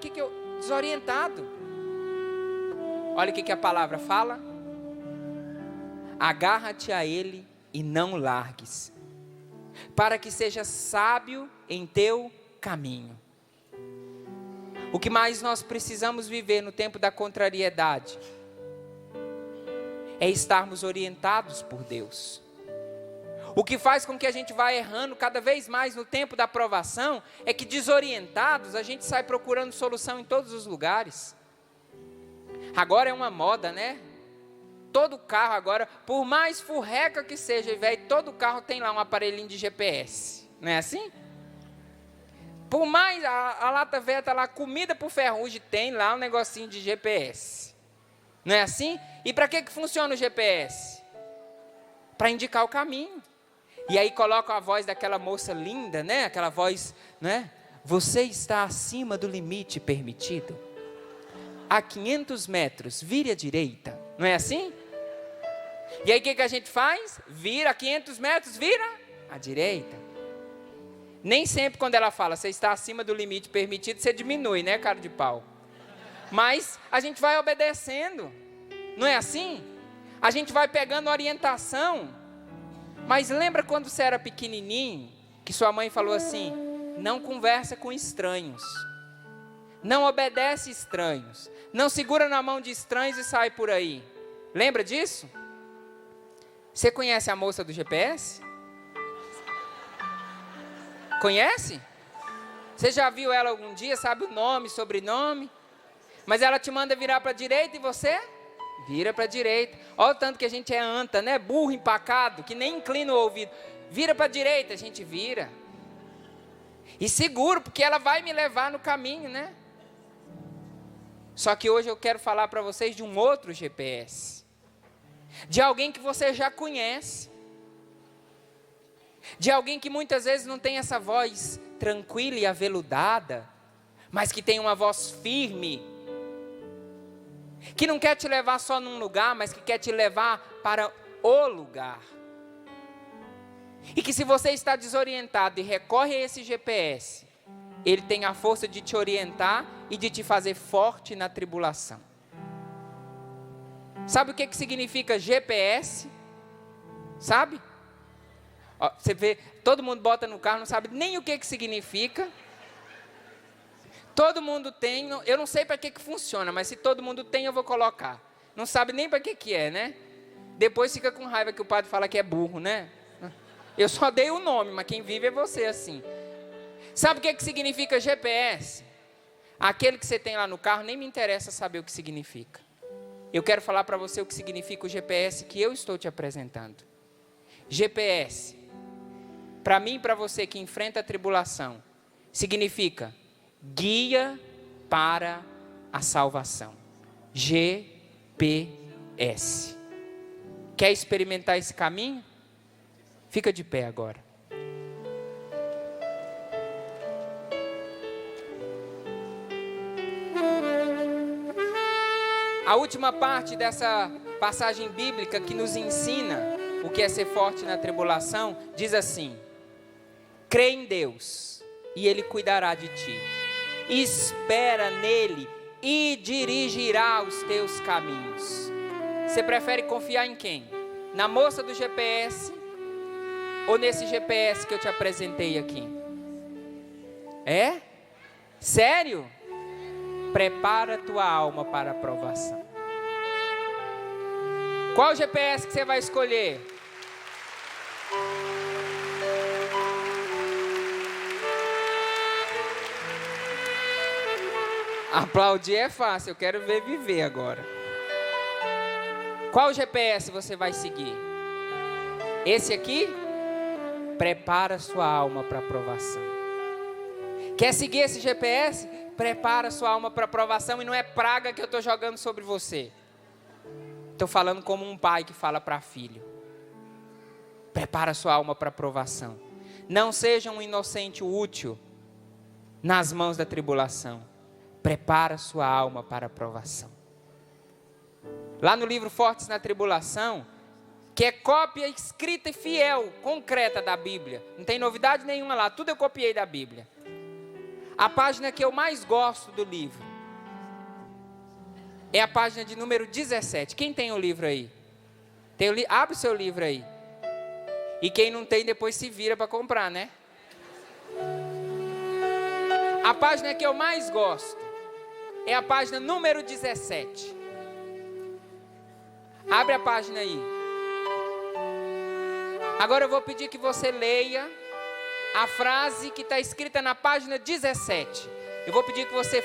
Desorientado. Olha o que a palavra fala: agarra-te a ele e não largues, para que sejas sábio em teu caminho. O que mais nós precisamos viver no tempo da contrariedade é estarmos orientados por Deus. O que faz com que a gente vá errando cada vez mais no tempo da provação é que, desorientados, a gente sai procurando solução em todos os lugares. Agora é uma moda, né? Todo carro agora, por mais furreca que seja, velho, todo carro tem lá um aparelhinho de GPS. Não é assim? Por mais, a lata velha está lá, comida por ferrugem, tem lá um negocinho de GPS. Não é assim? E para que funciona o GPS? Para indicar o caminho. E aí coloca a voz daquela moça linda, né? Aquela voz, né? Você está acima do limite permitido. A 500 metros, vire à direita. Não é assim? E aí o que a gente faz? Vira a 500 metros, vira à direita. Nem sempre quando ela fala, você está acima do limite permitido, você diminui, né, cara de pau? Mas a gente vai obedecendo. Não é assim? A gente vai pegando orientação. Mas lembra quando você era pequenininho, que sua mãe falou assim, não conversa com estranhos, não obedece estranhos, não segura na mão de estranhos e sai por aí. Lembra disso? Você conhece a moça do GPS? Conhece? Você já viu ela algum dia, sabe o nome, sobrenome? Mas ela te manda virar para a direita e você vira para a direita. Olha o tanto que a gente é anta, né? Burro, empacado, que nem inclina o ouvido. Vira para a direita, a gente vira. E seguro, porque ela vai me levar no caminho, né? Só que hoje eu quero falar para vocês de um outro GPS. De alguém que você já conhece. De alguém que muitas vezes não tem essa voz tranquila e aveludada, mas que tem uma voz firme, que não quer te levar só num lugar, mas que quer te levar para o lugar. E que se você está desorientado e recorre a esse GPS, ele tem a força de te orientar e de te fazer forte na tribulação. Sabe o que significa GPS? Sabe? Ó, você vê, todo mundo bota no carro, não sabe nem o que significa. Todo mundo tem, eu não sei para que funciona, mas se todo mundo tem, eu vou colocar. Não sabe nem para que é, né? Depois fica com raiva que o padre fala que é burro, né? Eu só dei o nome, mas quem vive é você assim. Sabe o que significa GPS? Aquele que você tem lá no carro, nem me interessa saber o que significa. Eu quero falar para você o que significa o GPS que eu estou te apresentando. GPS, para mim e para você que enfrenta a tribulação, significa guia para a salvação. GPS. Quer experimentar esse caminho? Fica de pé agora. A última parte dessa passagem bíblica que nos ensina o que é ser forte na tribulação, diz assim: crê em Deus e Ele cuidará de ti. Espera nele e dirigirá os teus caminhos. Você prefere confiar em quem? Na moça do GPS ou nesse GPS que eu te apresentei aqui? É? Sério? Prepara tua alma para a provação. Qual GPS que você vai escolher? Aplaudir é fácil, eu quero ver viver agora. Qual GPS você vai seguir? Esse aqui? Prepara sua alma para a provação. Quer seguir esse GPS? Prepara sua alma para provação, e não é praga que eu estou jogando sobre você. Estou falando como um pai que fala para filho. Prepara sua alma para provação. Não seja um inocente útil nas mãos da tribulação. Prepara sua alma para a provação. Lá no livro Fortes na Tribulação, que é cópia escrita e fiel, concreta da Bíblia. Não tem novidade nenhuma lá, tudo eu copiei da Bíblia. A página que eu mais gosto do livro é a página de número 17. Quem tem o livro aí? Abre o seu livro aí. E quem não tem, depois se vira para comprar, né? A página que eu mais gosto é a página número 17. Abre a página aí. Agora eu vou pedir que você leia a frase que está escrita na página 17. Eu vou pedir que você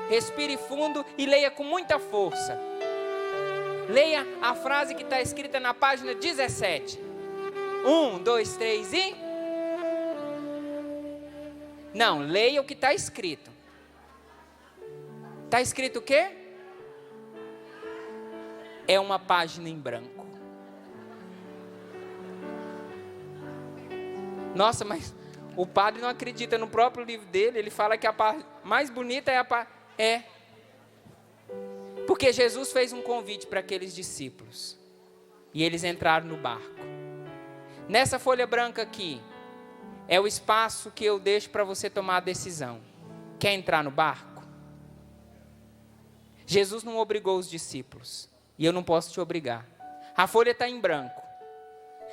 respire fundo e leia com muita força. Leia a frase que está escrita na página 17. 1, 2, 3 e... Não, leia o que está escrito. Está escrito o quê? É uma página em branco. Nossa, mas o padre não acredita no próprio livro dele. Ele fala que a parte mais bonita é a parte... É. Porque Jesus fez um convite para aqueles discípulos. E eles entraram no barco. Nessa folha branca aqui, é o espaço que eu deixo para você tomar a decisão. Quer entrar no barco? Jesus não obrigou os discípulos. E eu não posso te obrigar. A folha está em branco.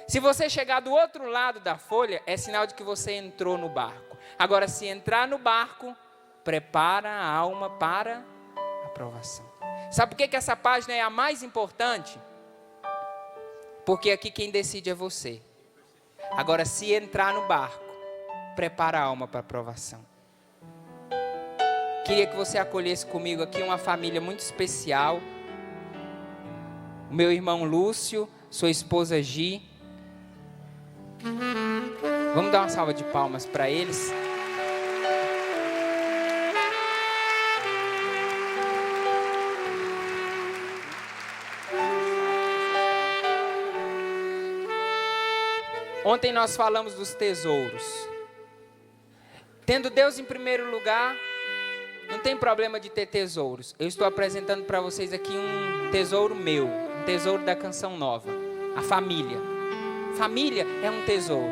Se você chegar do outro lado da folha, é sinal de que você entrou no barco. Agora, se entrar no barco, prepara a alma para a provação. Sabe por que essa página é a mais importante? Porque aqui quem decide é você. Agora, se entrar no barco, prepara a alma para a provação. Queria que você acolhesse comigo aqui uma família muito especial. O meu irmão Lúcio, sua esposa Gi. Vamos dar uma salva de palmas para eles. Ontem nós falamos dos tesouros. Tendo Deus em primeiro lugar, não tem problema de ter tesouros. Eu estou apresentando para vocês aqui um tesouro meu, um tesouro da Canção Nova, a família. Família é um tesouro.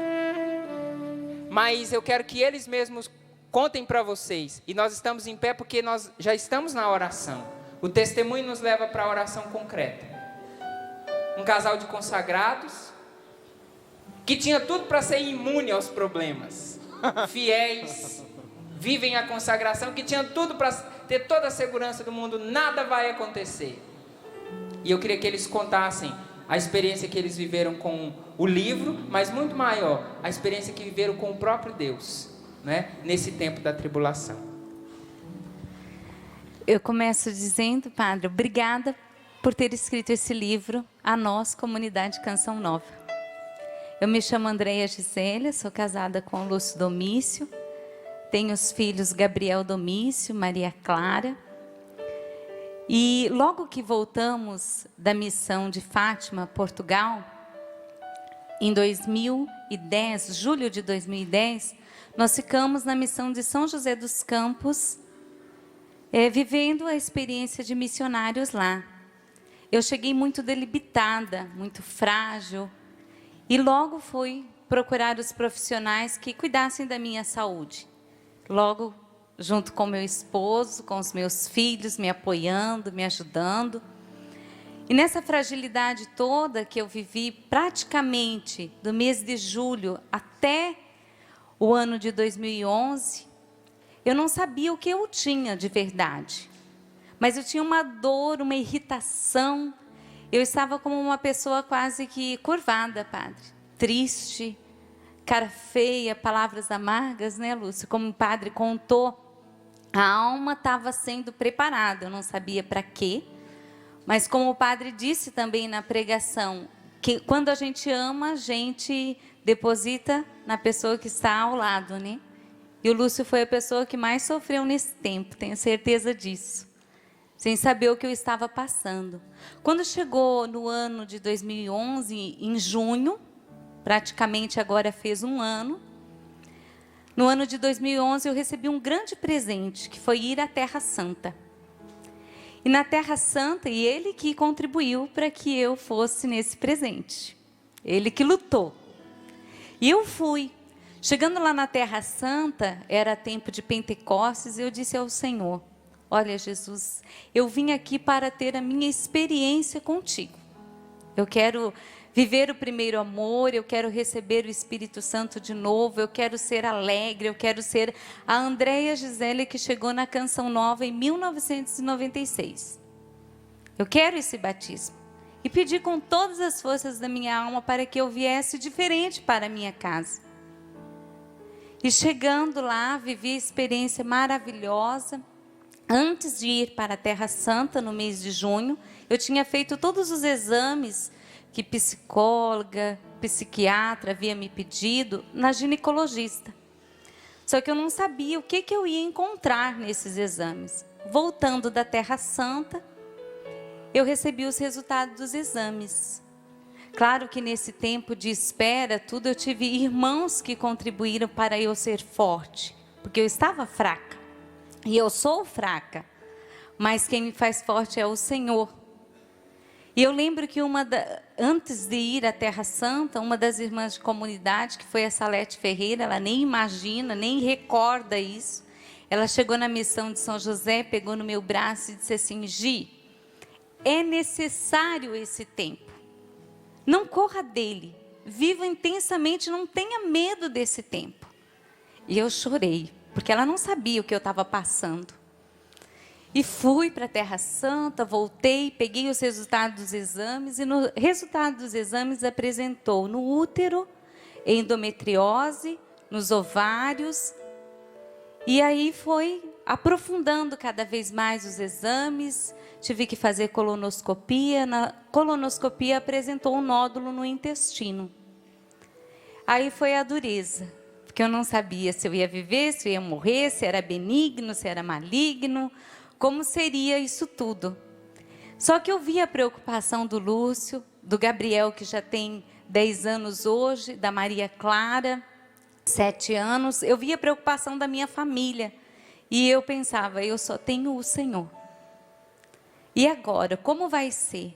Mas eu quero que eles mesmos contem para vocês. E nós estamos em pé porque nós já estamos na oração. O testemunho nos leva para a oração concreta. Um casal de consagrados que tinha tudo para ser imune aos problemas. Fiéis, vivem a consagração, que tinha tudo para ter toda a segurança do mundo. Nada vai acontecer. E eu queria que eles contassem a experiência que eles viveram com o livro, mas muito maior, a experiência que viveram com o próprio Deus, né? Nesse tempo da tribulação. Eu começo dizendo, padre, obrigada por ter escrito esse livro a nós, comunidade Canção Nova. Eu me chamo Andréia Gisélia, sou casada com o Lúcio Domício, tenho os filhos Gabriel Domício, Maria Clara. E logo que voltamos da missão de Fátima, Portugal, em 2010, julho de 2010, nós ficamos na missão de São José dos Campos, vivendo a experiência de missionários lá. Eu cheguei muito debilitada, muito frágil, e logo fui procurar os profissionais que cuidassem da minha saúde. Logo, junto com meu esposo, com os meus filhos, me apoiando, me ajudando. E nessa fragilidade toda que eu vivi praticamente do mês de julho até o ano de 2011, eu não sabia o que eu tinha de verdade. Mas eu tinha uma dor, uma irritação. Eu estava como uma pessoa quase que curvada, padre. Triste, cara feia, palavras amargas, né, Lúcio? Como o padre contou, a alma estava sendo preparada. Eu não sabia para quê. Mas como o padre disse também na pregação, que quando a gente ama, a gente deposita na pessoa que está ao lado, né? E o Lúcio foi a pessoa que mais sofreu nesse tempo, tenho certeza disso. Sem saber o que eu estava passando. Quando chegou no ano de 2011, em junho, praticamente agora fez um ano, no ano de 2011 eu recebi um grande presente, que foi ir à Terra Santa. E na Terra Santa, e ele que contribuiu para que eu fosse nesse presente. Ele que lutou. E eu fui. Chegando lá na Terra Santa, era tempo de Pentecostes, eu disse ao Senhor: olha, Jesus, eu vim aqui para ter a minha experiência contigo. Eu quero viver o primeiro amor, eu quero receber o Espírito Santo de novo, eu quero ser alegre, eu quero ser a Andréia Gisele que chegou na Canção Nova em 1996. Eu quero esse batismo. E pedi com todas as forças da minha alma para que eu viesse diferente para a minha casa. E chegando lá, vivi a experiência maravilhosa. Antes de ir para a Terra Santa, no mês de junho, eu tinha feito todos os exames que psicóloga, psiquiatra havia me pedido na ginecologista. Só que eu não sabia o que eu ia encontrar nesses exames. Voltando da Terra Santa, eu recebi os resultados dos exames. Claro que nesse tempo de espera, tudo, eu tive irmãos que contribuíram para eu ser forte, porque eu estava fraca. E eu sou fraca, mas quem me faz forte é o Senhor. E eu lembro que antes de ir à Terra Santa, uma das irmãs de comunidade, que foi a Salete Ferreira, ela nem imagina, nem recorda isso. Ela chegou na missão de São José, pegou no meu braço e disse assim: Gi, é necessário esse tempo. Não corra dele, viva intensamente, não tenha medo desse tempo. E eu chorei, porque ela não sabia o que eu estava passando. E fui para a Terra Santa, voltei, peguei os resultados dos exames, e no resultado dos exames apresentou no útero, endometriose, nos ovários. E aí foi aprofundando cada vez mais os exames, tive que fazer colonoscopia. Na colonoscopia apresentou um nódulo no intestino. Aí foi a dureza, porque eu não sabia se eu ia viver, se eu ia morrer, se era benigno, se era maligno, como seria isso tudo. Só que eu vi a preocupação do Lúcio, do Gabriel, que já tem 10 anos hoje, da Maria Clara, 7 anos. Eu vi a preocupação da minha família. E eu pensava, eu só tenho o Senhor. E agora, como vai ser?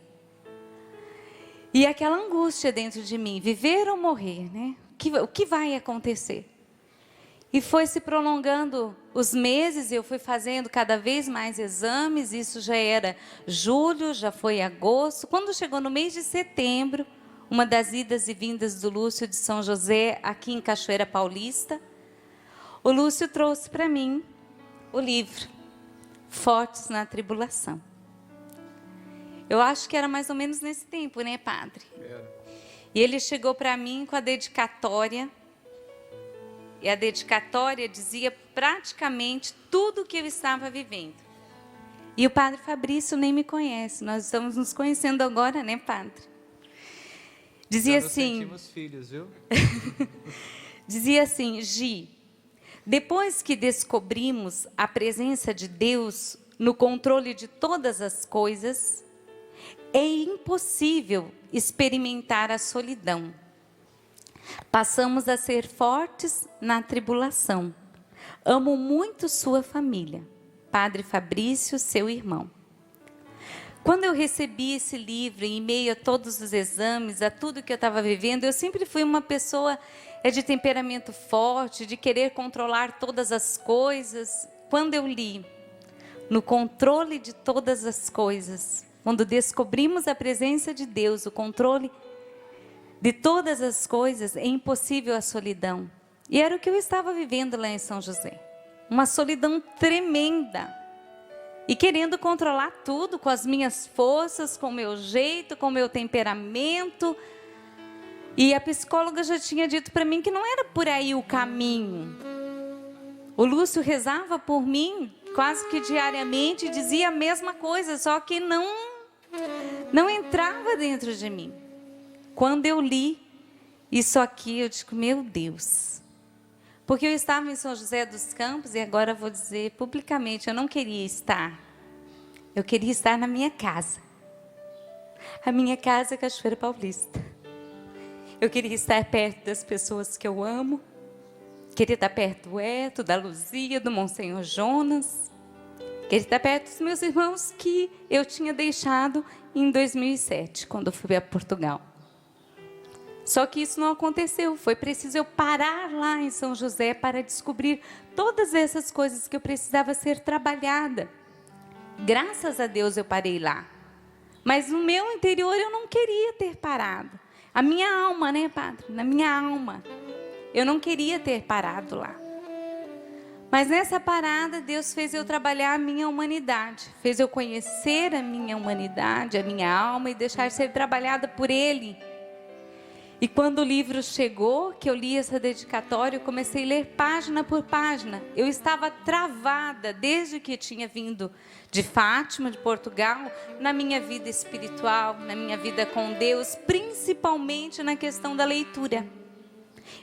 E aquela angústia dentro de mim, viver ou morrer, né? O que vai acontecer? E foi se prolongando os meses, eu fui fazendo cada vez mais exames, isso já era julho, já foi agosto. Quando chegou no mês de setembro, uma das idas e vindas do Lúcio de São José, aqui em Cachoeira Paulista, o Lúcio trouxe para mim o livro, Fortes na Tribulação. Eu acho que era mais ou menos nesse tempo, né, padre? E ele chegou para mim com a dedicatória. E a dedicatória dizia praticamente tudo o que eu estava vivendo. E o padre Fabrício nem me conhece. Nós estamos nos conhecendo agora, né, padre? Dizia assim... sentimos filhos, viu? Dizia assim: Gi, depois que descobrimos a presença de Deus no controle de todas as coisas, é impossível experimentar a solidão. Passamos a ser fortes na tribulação. Amo muito sua família. Padre Fabrício, seu irmão. Quando eu recebi esse livro, em meio a todos os exames, a tudo que eu estava vivendo, eu sempre fui uma pessoa de temperamento forte, de querer controlar todas as coisas. Quando eu li, no controle de todas as coisas, quando descobrimos a presença de Deus, o controle de todas as coisas, é impossível a solidão. E era o que eu estava vivendo lá em São José. Uma solidão tremenda. E querendo controlar tudo com as minhas forças, com o meu jeito, com o meu temperamento. E a psicóloga já tinha dito para mim que não era por aí o caminho. O Lúcio rezava por mim quase que diariamente, dizia a mesma coisa, só que não entrava dentro de mim. Quando eu li isso aqui, eu digo, meu Deus, Porque eu estava em São José dos Campos e agora vou dizer publicamente, eu não queria estar. Eu queria estar na minha casa. A minha casa é Cachoeira Paulista. Eu queria estar perto das pessoas que eu amo. Queria estar perto do Eto, da Luzia, do Monsenhor Jonas. Queria estar perto dos meus irmãos que eu tinha deixado em 2007, quando eu fui a Portugal. Só que isso não aconteceu. Foi preciso eu parar lá em São José para descobrir todas essas coisas que eu precisava ser trabalhada. Graças a Deus eu parei lá. Mas no meu interior eu não queria ter parado. A minha alma, né, Padre? Na minha alma. Eu não queria ter parado lá. Mas nessa parada, Deus fez eu trabalhar a minha humanidade. Fez eu conhecer a minha humanidade, a minha alma e deixar ser trabalhada por Ele. E quando o livro chegou, que eu li essa dedicatória, eu comecei a ler página por página. Eu estava travada desde que tinha vindo de Fátima, de Portugal, na minha vida espiritual, na minha vida com Deus, principalmente na questão da leitura.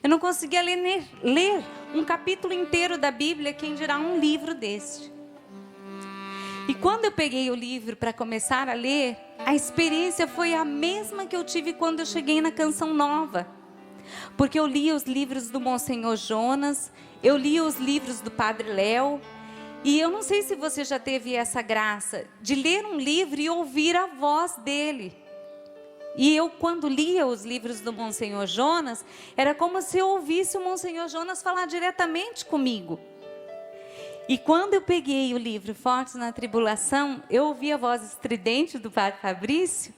Eu não conseguia ler um capítulo inteiro da Bíblia, quem dirá um livro deste. E quando eu peguei o livro para começar a ler, a experiência foi a mesma que eu tive quando eu cheguei na Canção Nova. Porque eu li os livros do Monsenhor Jonas, eu li os livros do Padre Léo, e eu não sei se você já teve essa graça de ler um livro e ouvir a voz dele. E eu, quando lia os livros do Monsenhor Jonas, era como se eu ouvisse o Monsenhor Jonas falar diretamente comigo. E quando eu peguei o livro Fortes na Tribulação, eu ouvi a voz estridente do Padre Fabrício,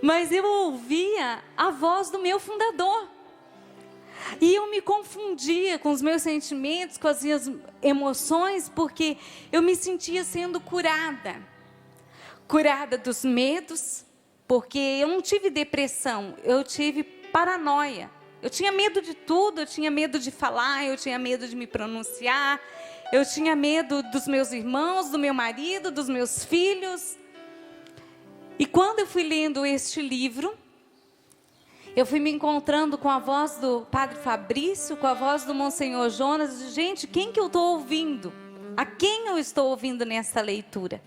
mas eu ouvia a voz do meu fundador. E eu me confundia com os meus sentimentos, com as minhas emoções, porque eu me sentia sendo curada. Curada dos medos, porque eu não tive depressão, eu tive paranoia. Eu tinha medo de tudo, eu tinha medo de falar, eu tinha medo de me pronunciar, eu tinha medo dos meus irmãos, do meu marido, dos meus filhos. E quando eu fui lendo este livro, eu fui me encontrando com a voz do Padre Fabrício, com a voz do Monsenhor Jonas. Gente, quem que eu estou ouvindo? A quem eu estou ouvindo nessa leitura?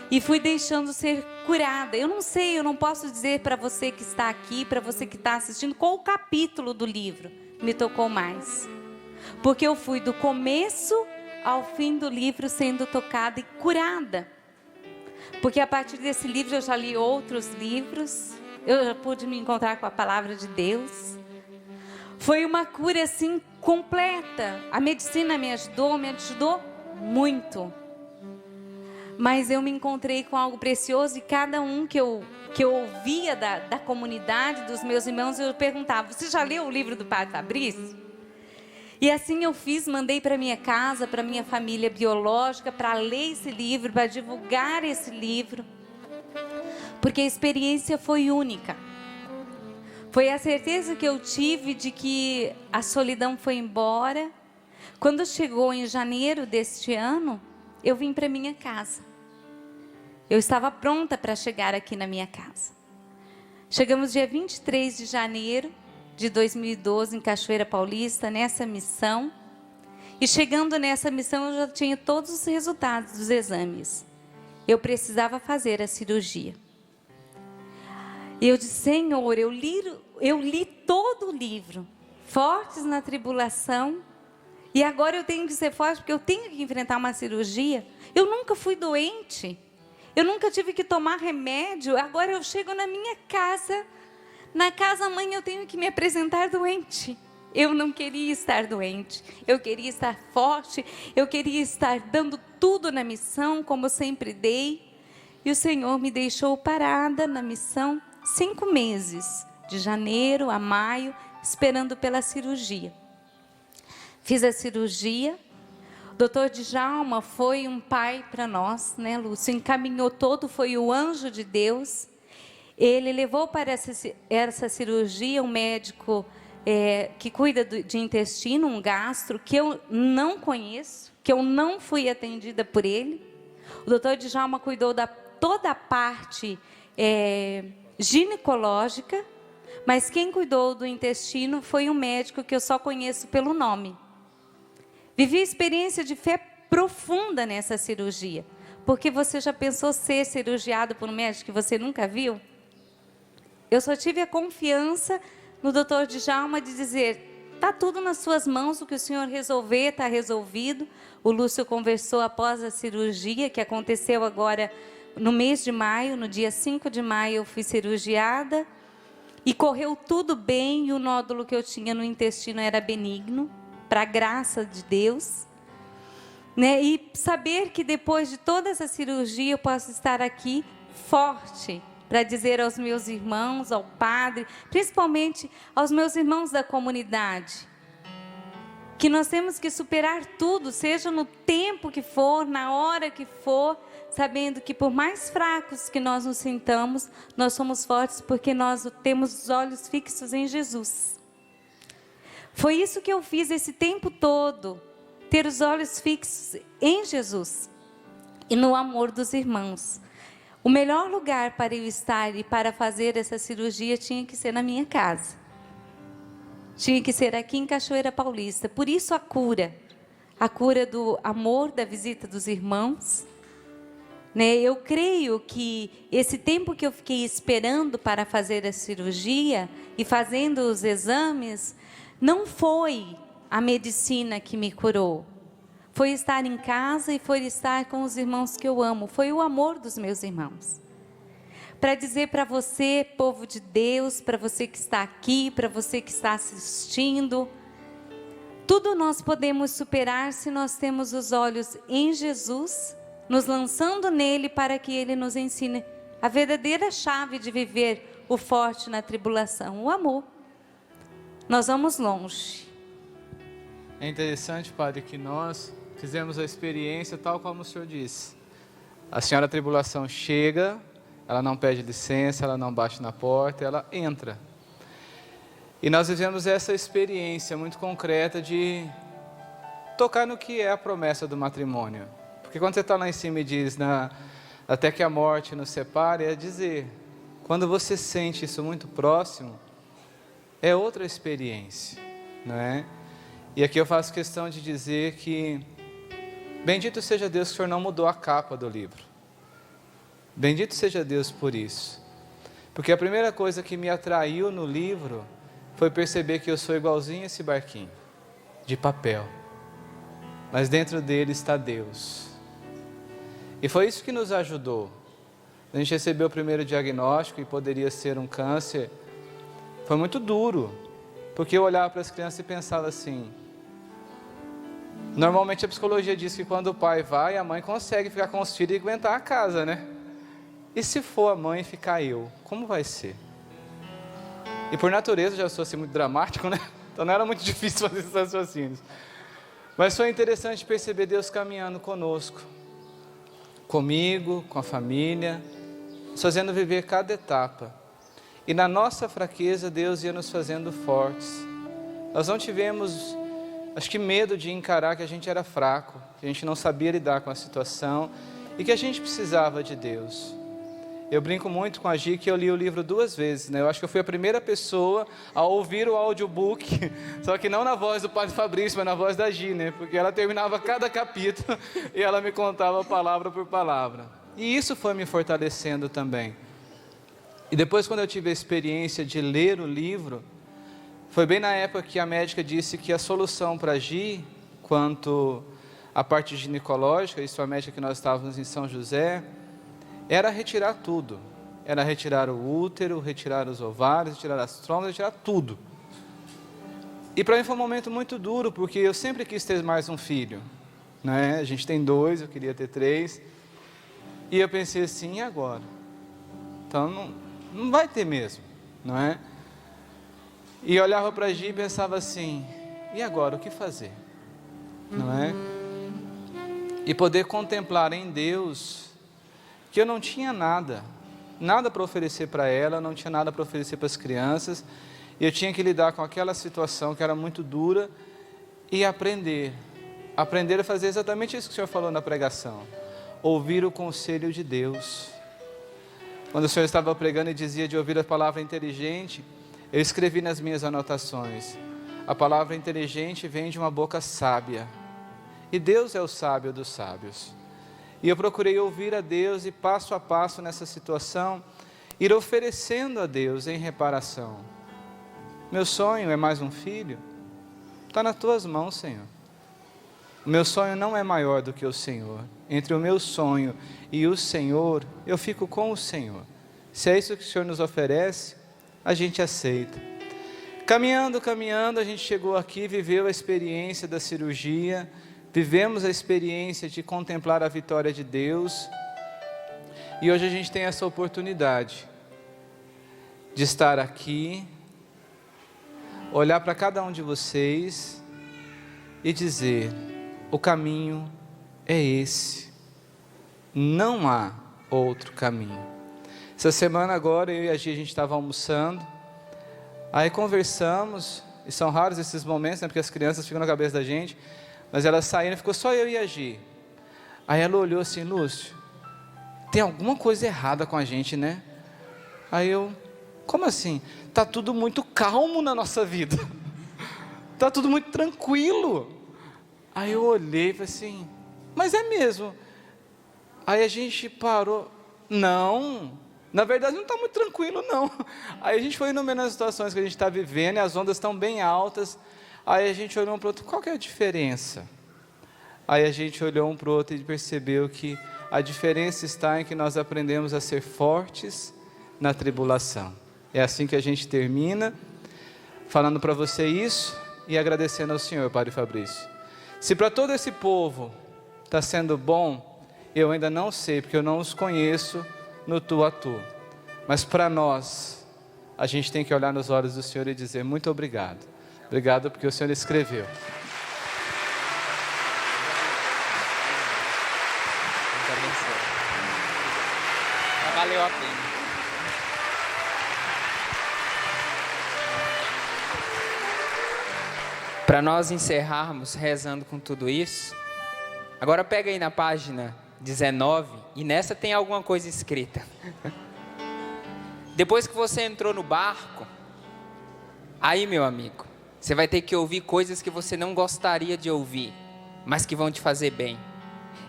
E fui deixando ser curada. Eu não sei, eu não posso dizer para você que está aqui, para você que está assistindo, qual o capítulo do livro me tocou mais. Porque eu fui do começo ao fim do livro sendo tocada e curada. Porque a partir desse livro eu já li outros livros, eu já pude me encontrar com a palavra de Deus. Foi uma cura assim completa. A medicina me ajudou muito. Mas eu me encontrei com algo precioso e cada um que eu ouvia da comunidade, dos meus irmãos, eu perguntava: você já leu o livro do Padre Fabrício? E assim eu fiz, mandei para minha casa, para minha família biológica, para ler esse livro, para divulgar esse livro. Porque a experiência foi única. Foi a certeza que eu tive de que a solidão foi embora. Quando chegou em janeiro deste ano, eu vim para minha casa. Eu estava pronta para chegar aqui na minha casa. Chegamos dia 23 de janeiro de 2012 em Cachoeira Paulista, nessa missão. E chegando nessa missão eu já tinha todos os resultados dos exames. Eu precisava fazer a cirurgia. E eu disse: Senhor, eu li todo o livro, Fortes na Tribulação, e agora eu tenho que ser forte porque eu tenho que enfrentar uma cirurgia. Eu nunca fui doente, eu nunca tive que tomar remédio, agora eu chego na minha casa, na casa-mãe eu tenho que me apresentar doente. Eu não queria estar doente, eu queria estar forte, eu queria estar dando tudo na missão, como eu sempre dei. E o Senhor me deixou parada na missão 5 meses, de janeiro a maio, esperando pela cirurgia. Fiz a cirurgia, o doutor Djalma foi um pai para nós, né, Lúcio? Encaminhou todo, foi o anjo de Deus. Ele levou para essa cirurgia um médico que cuida de intestino, um gastro, que eu não conheço, que eu não fui atendida por ele. O doutor Djalma cuidou da toda a parte ginecológica, Mas quem cuidou do intestino foi um médico que eu só conheço pelo nome. Vivi experiência de fé profunda nessa cirurgia. Porque você já pensou ser cirurgiado por um médico que você nunca viu? Eu só tive a confiança no Dr. Djalma de dizer, está tudo nas suas mãos, o que o senhor resolver está resolvido. O Lúcio conversou após a cirurgia, que aconteceu agora no mês de maio, no dia 5 de maio eu fui cirurgiada. E correu tudo bem, e o nódulo que eu tinha no intestino era benigno, para a graça de Deus. Né? E saber que depois de toda essa cirurgia eu posso estar aqui forte, para dizer aos meus irmãos, ao padre, principalmente aos meus irmãos da comunidade, que nós temos que superar tudo, seja no tempo que for, na hora que for, sabendo que por mais fracos que nós nos sintamos, nós somos fortes porque nós temos os olhos fixos em Jesus. Foi isso que eu fiz esse tempo todo, ter os olhos fixos em Jesus e no amor dos irmãos. O melhor lugar para eu estar e para fazer essa cirurgia tinha que ser na minha casa. Tinha que ser aqui em Cachoeira Paulista. Por isso a cura do amor, da visita dos irmãos. Né? Eu creio que esse tempo que eu fiquei esperando para fazer a cirurgia e fazendo os exames, não foi a medicina que me curou. Foi estar em casa e foi estar com os irmãos que eu amo. Foi o amor dos meus irmãos. Para dizer para você, povo de Deus, para você que está aqui, para você que está assistindo, tudo nós podemos superar se nós temos os olhos em Jesus, nos lançando nele para que ele nos ensine a verdadeira chave de viver o forte na tribulação, o amor. Nós vamos longe. É interessante, padre, que nós fizemos a experiência tal como o senhor disse. A senhora tribulação chega, ela não pede licença, ela não bate na porta, ela entra. E nós vivemos essa experiência muito concreta de tocar no que é a promessa do matrimônio. Porque quando você está lá em cima e diz, até que a morte nos separe, é dizer, quando você sente isso muito próximo, é outra experiência, não é? E aqui eu faço questão de dizer que, bendito seja Deus que o senhor não mudou a capa do livro. Bendito seja Deus por isso. Porque a primeira coisa que me atraiu no livro foi perceber que eu sou igualzinho a esse barquinho, de papel. Mas dentro dele está Deus. E foi isso que nos ajudou. A gente recebeu o primeiro diagnóstico e poderia ser um câncer. Foi muito duro, porque eu olhava para as crianças e pensava assim, normalmente a psicologia diz que quando o pai vai, a mãe consegue ficar com os filhos e aguentar a casa, né? E se for a mãe ficar eu, como vai ser? E por natureza, já sou assim muito dramático, né? Então não era muito difícil fazer esses raciocínios. Mas foi interessante perceber Deus caminhando conosco, comigo, com a família, nos fazendo viver cada etapa. E na nossa fraqueza, Deus ia nos fazendo fortes. Nós não tivemos, acho que medo de encarar que a gente era fraco, que a gente não sabia lidar com a situação e que a gente precisava de Deus. Eu brinco muito com a Gi que eu li o livro 2 vezes, né? Eu acho que eu fui a primeira pessoa a ouvir o audiobook, só que não na voz do Padre Fabrício, mas na voz da Gi, né? Porque ela terminava cada capítulo e ela me contava palavra por palavra. E isso foi me fortalecendo também. E depois, quando eu tive a experiência de ler o livro, foi bem na época que a médica disse que a solução para a Gi, quanto à parte ginecológica, isso é a médica que nós estávamos em São José, era retirar tudo. Era retirar o útero, retirar os ovários, retirar as trompas, retirar tudo. E para mim foi um momento muito duro, porque eu sempre quis ter mais um filho, né? A gente tem 2, eu queria ter 3. E eu pensei assim, e agora? Então não vai ter mesmo, não é? E eu olhava para a Gi e pensava assim, e agora, o que fazer? Não é? E poder contemplar em Deus que eu não tinha nada para oferecer para ela, não tinha nada para oferecer para as crianças, e eu tinha que lidar com aquela situação que era muito dura e aprender a fazer exatamente isso que o senhor falou na pregação, ouvir o conselho de Deus. Quando o senhor estava pregando e dizia de ouvir a palavra inteligente, Eu escrevi nas minhas anotações: a palavra inteligente vem de uma boca sábia. E Deus é o sábio dos sábios. E eu procurei ouvir a Deus e passo a passo nessa situação, ir oferecendo a Deus em reparação. Meu sonho é mais um filho? Está nas tuas mãos, Senhor. O meu sonho não é maior do que o Senhor. Entre o meu sonho e o Senhor, eu fico com o Senhor. Se é isso que o Senhor nos oferece, a gente aceita. Caminhando, a gente chegou aqui, viveu a experiência da cirurgia, vivemos a experiência de contemplar a vitória de Deus, e hoje a gente tem essa oportunidade de estar aqui, olhar para cada um de vocês e dizer: o caminho é esse, não há outro caminho. Essa semana agora, eu e a gente estava almoçando, aí conversamos, e são raros esses momentos, né, porque as crianças ficam na cabeça da gente, mas elas saíram, ficou só eu e a Gi. Aí ela olhou assim: Lúcio, tem alguma coisa errada com a gente, né? Aí eu: como assim? Está tudo muito calmo na nossa vida, está tudo muito tranquilo. Aí eu olhei e falei assim: mas é mesmo? Aí a gente parou: não, na verdade não está muito tranquilo não. Aí a gente foi enumerando as situações que a gente está vivendo, e as ondas estão bem altas. Aí a gente olhou um para o outro: qual que é a diferença? Aí a gente olhou um para o outro e percebeu que a diferença está em que nós aprendemos a ser fortes na tribulação. É assim que a gente termina, falando para você isso e agradecendo ao Senhor, Padre Fabrício. Se para todo esse povo está sendo bom, eu ainda não sei, porque eu não os conheço no tu a tu. Mas para nós, a gente tem que olhar nos olhos do Senhor e dizer: muito obrigado. Obrigado porque o Senhor escreveu. Valeu a pena. Para nós encerrarmos rezando com tudo isso, agora pega aí na página 19, e nessa tem alguma coisa escrita. Depois que você entrou no barco, aí, meu amigo, você vai ter que ouvir coisas que você não gostaria de ouvir, mas que vão te fazer bem.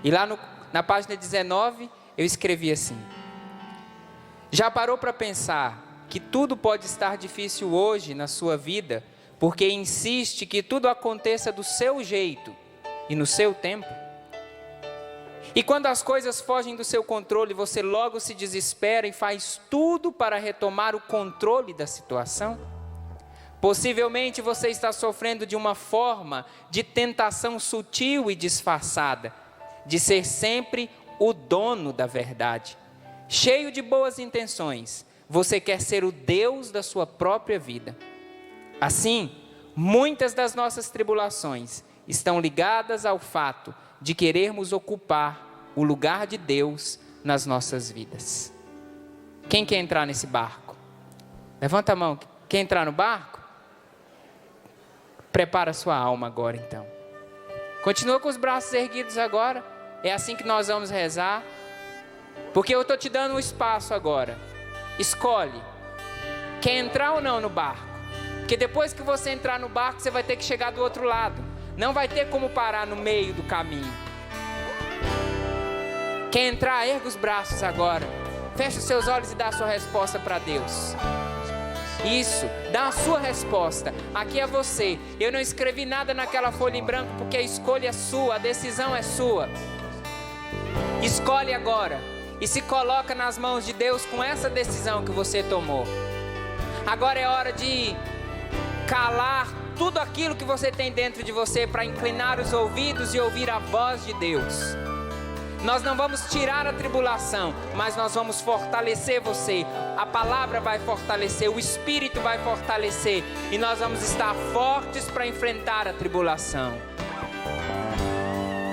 E lá na página 19, eu escrevi assim: já parou para pensar que tudo pode estar difícil hoje na sua vida, porque insiste que tudo aconteça do seu jeito e no seu tempo? E quando as coisas fogem do seu controle, você logo se desespera e faz tudo para retomar o controle da situação? Possivelmente você está sofrendo de uma forma de tentação sutil e disfarçada, de ser sempre o dono da verdade. Cheio de boas intenções, você quer ser o Deus da sua própria vida. Assim, muitas das nossas tribulações estão ligadas ao fato de querermos ocupar o lugar de Deus nas nossas vidas. Quem quer entrar nesse barco? Levanta a mão. Quer entrar no barco? Prepara a sua alma agora então. Continua com os braços erguidos agora. É assim que nós vamos rezar. Porque eu estou te dando um espaço agora. Escolhe. Quer entrar ou não no barco? Porque depois que você entrar no barco, você vai ter que chegar do outro lado. Não vai ter como parar no meio do caminho. Quer entrar? Erga os braços agora. Fecha os seus olhos e dá a sua resposta para Deus. Isso, dá a sua resposta. Aqui é você. Eu não escrevi nada naquela folha em branco porque a escolha é sua, a decisão é sua. Escolhe agora e se coloca nas mãos de Deus com essa decisão que você tomou. Agora é hora de calar tudo aquilo que você tem dentro de você para inclinar os ouvidos e ouvir a voz de Deus. Nós não vamos tirar a tribulação, mas nós vamos fortalecer você. A palavra vai fortalecer, o Espírito vai fortalecer, e nós vamos estar fortes para enfrentar a tribulação.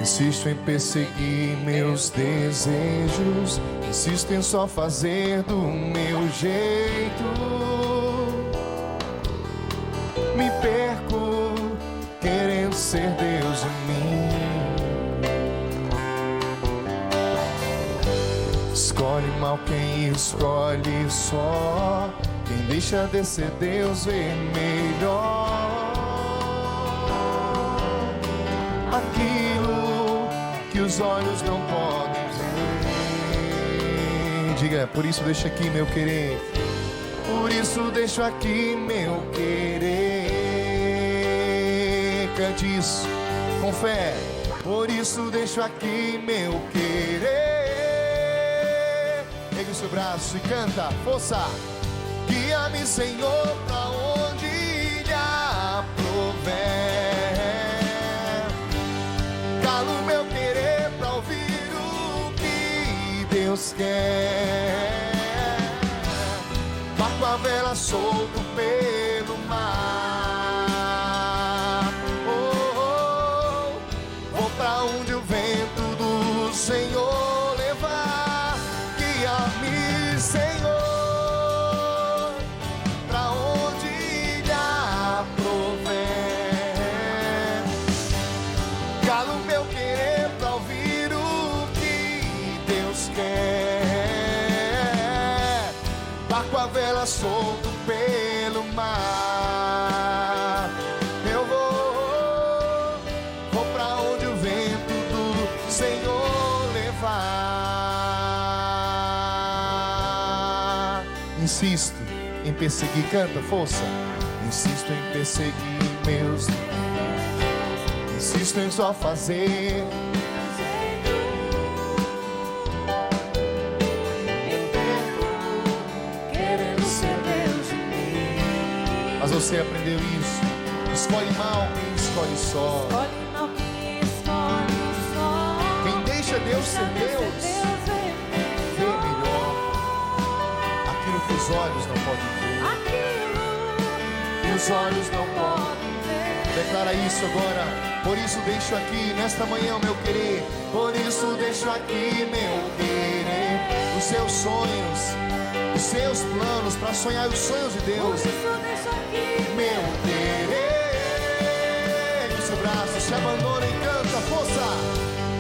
Insisto em perseguir meus desejos, insisto em só fazer do meu jeito. Me perco querendo ser Deus em mim. Escolhe mal quem escolhe só Quem deixa descer Deus vê melhor aquilo que os olhos não podem ver. Diga, por isso deixa aqui meu querer. Por isso deixo aqui meu querer. Cante isso com fé. Por isso deixo aqui meu querer. Ergue o seu braço e canta, força. Guia-me, Senhor, pra onde lhe aprouver. Calo meu querer pra ouvir o que Deus quer. Barco a vela solto pelo mar. Vou pra onde o vento do Senhor levar. Guia-me, Senhor, pra onde lhe aprouver. Calo meu querer pra ouvir o que Deus quer. Barco a vela solto pelo mar. Eu vou pra onde o vento do Senhor levar. Insisto em perseguir, canta, força. Insisto em perseguir meus, insisto em só fazer Querendo ser Deus de mim. Mas você aprendeu isso. Escolhe mal quem escolhe só. Escolhe mal quem escolhe só. Quem deixa Deus ser Deus vê melhor aquilo que os olhos não podem ver. Aquilo E os olhos não podem. podem ver. Declara isso agora. Por isso deixo aqui nesta manhã o meu querer. Por isso deixo aqui meu querer. Os seus sonhos, os seus planos para sonhar os sonhos de Por Deus. isso deixa aqui Meu querer. O seu braço se abandona e canta, força.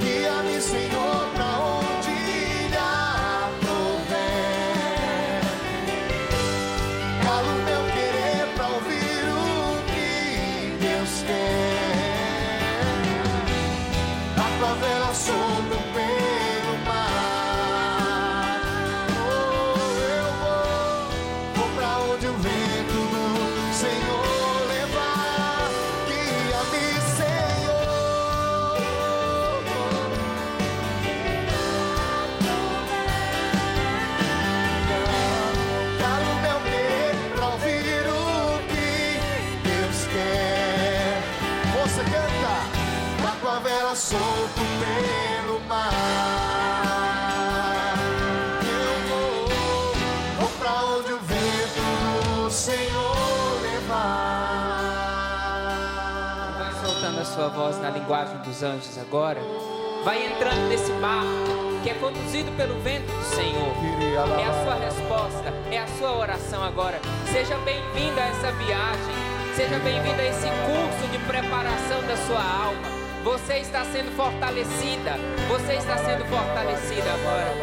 Guia-me, Senhor, pra onde lhe aprouver. Calo meu querer pra ouvir o que Deus quer. A favela solta pelo mar. Eu vou pra onde o vento do Senhor levar. Guia-me, Senhor. Calo meu querer pra ouvir o que Deus quer. Moça, canta. Barco a vela solto pelo mar. Eu vou pra onde o vento do Senhor levar. Vai soltando a sua voz na linguagem dos anjos agora. Vai entrando nesse barco que é conduzido pelo vento do Senhor. É a sua resposta, é a sua oração agora. Seja bem-vindo a essa viagem. Seja bem-vindo a esse curso de preparação da sua alma. Você está sendo fortalecida. Você está sendo fortalecida agora.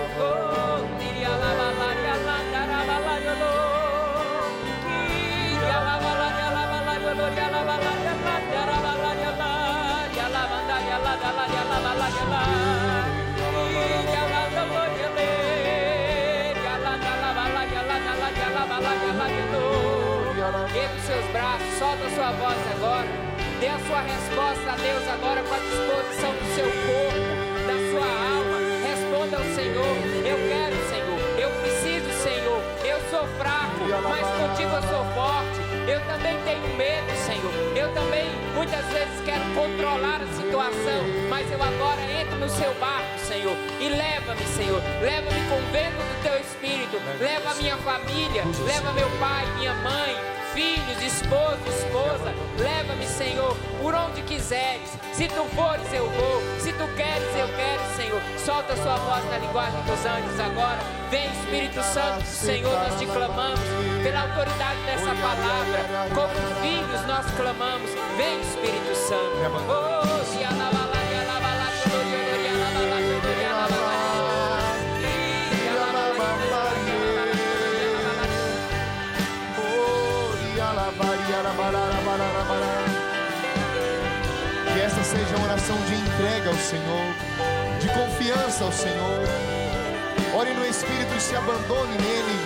Ergue os seus braços, solta a sua voz agora. Dê a sua resposta a Deus agora com a disposição do seu corpo, da sua alma. Responda ao Senhor: eu quero, Senhor, eu preciso, Senhor. Eu sou fraco, mas contigo eu sou forte. Eu também tenho medo, Senhor. Eu também muitas vezes quero controlar a situação, mas eu agora entro no seu barco, Senhor, e leva-me, Senhor. Leva-me com o vento do teu Espírito. Leva a minha família, leva meu pai, minha mãe, filhos, esposo, esposa. Leva-me, Senhor, por onde quiseres. Se tu fores, eu vou. Se tu queres, eu quero, Senhor. Solta a sua voz na linguagem dos anjos agora. Vem, Espírito Santo do Senhor, nós te clamamos. Pela autoridade dessa palavra, como filhos nós clamamos. Vem, Espírito Santo. ao Senhor, de confiança ao Senhor. Ore no Espírito e se abandone nele,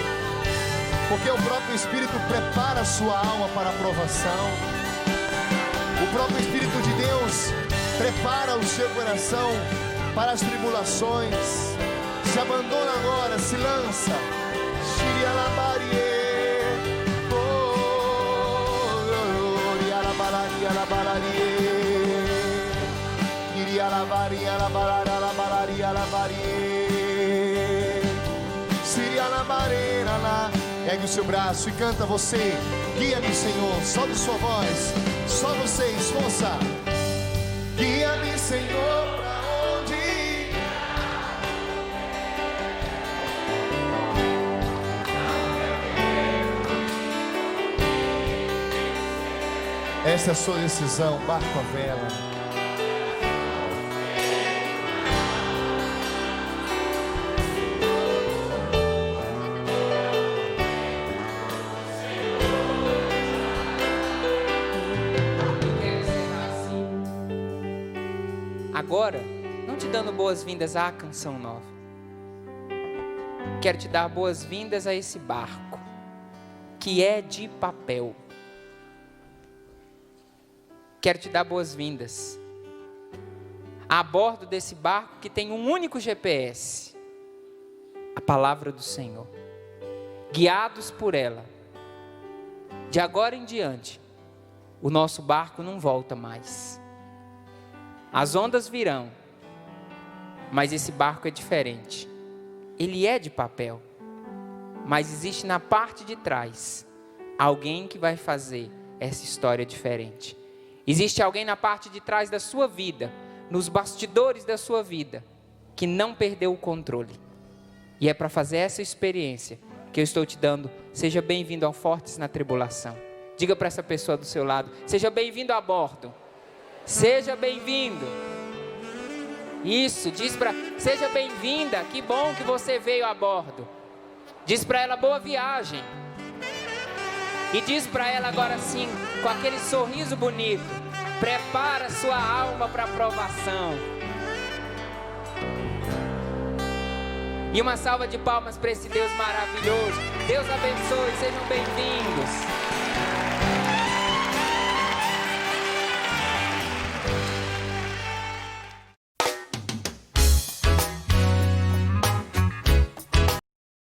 porque o próprio Espírito prepara a sua alma para a provação. O próprio Espírito de Deus prepara o seu coração para as tribulações. Se abandona agora, se lança. Ergue o seu braço e canta você. Guia-me, Senhor, sobe sua voz. Só vocês, força. Guia-me, Senhor, pra onde ir? Essa é a sua decisão, barco a vela. Agora, não te dando boas-vindas à Canção Nova, quero te dar boas-vindas a esse barco, que é de papel. Quero te dar boas-vindas a bordo desse barco que tem um único GPS, a palavra do Senhor. Guiados por ela, de agora em diante, o nosso barco não volta mais. As ondas virão, mas esse barco é diferente. Ele é de papel, mas existe na parte de trás alguém que vai fazer essa história diferente. Existe alguém na parte de trás da sua vida, nos bastidores da sua vida, que não perdeu o controle. E é para fazer essa experiência que eu estou te dando. Seja bem-vindo ao Fortes na Tribulação. Diga para essa pessoa do seu lado: seja bem-vindo a bordo. Seja bem-vindo. Isso, diz para, seja bem-vinda, que bom que você veio a bordo. Diz para ela: boa viagem. E diz para ela agora sim, com aquele sorriso bonito: prepara sua alma para a provação. E uma salva de palmas para esse Deus maravilhoso. Deus abençoe, sejam bem-vindos.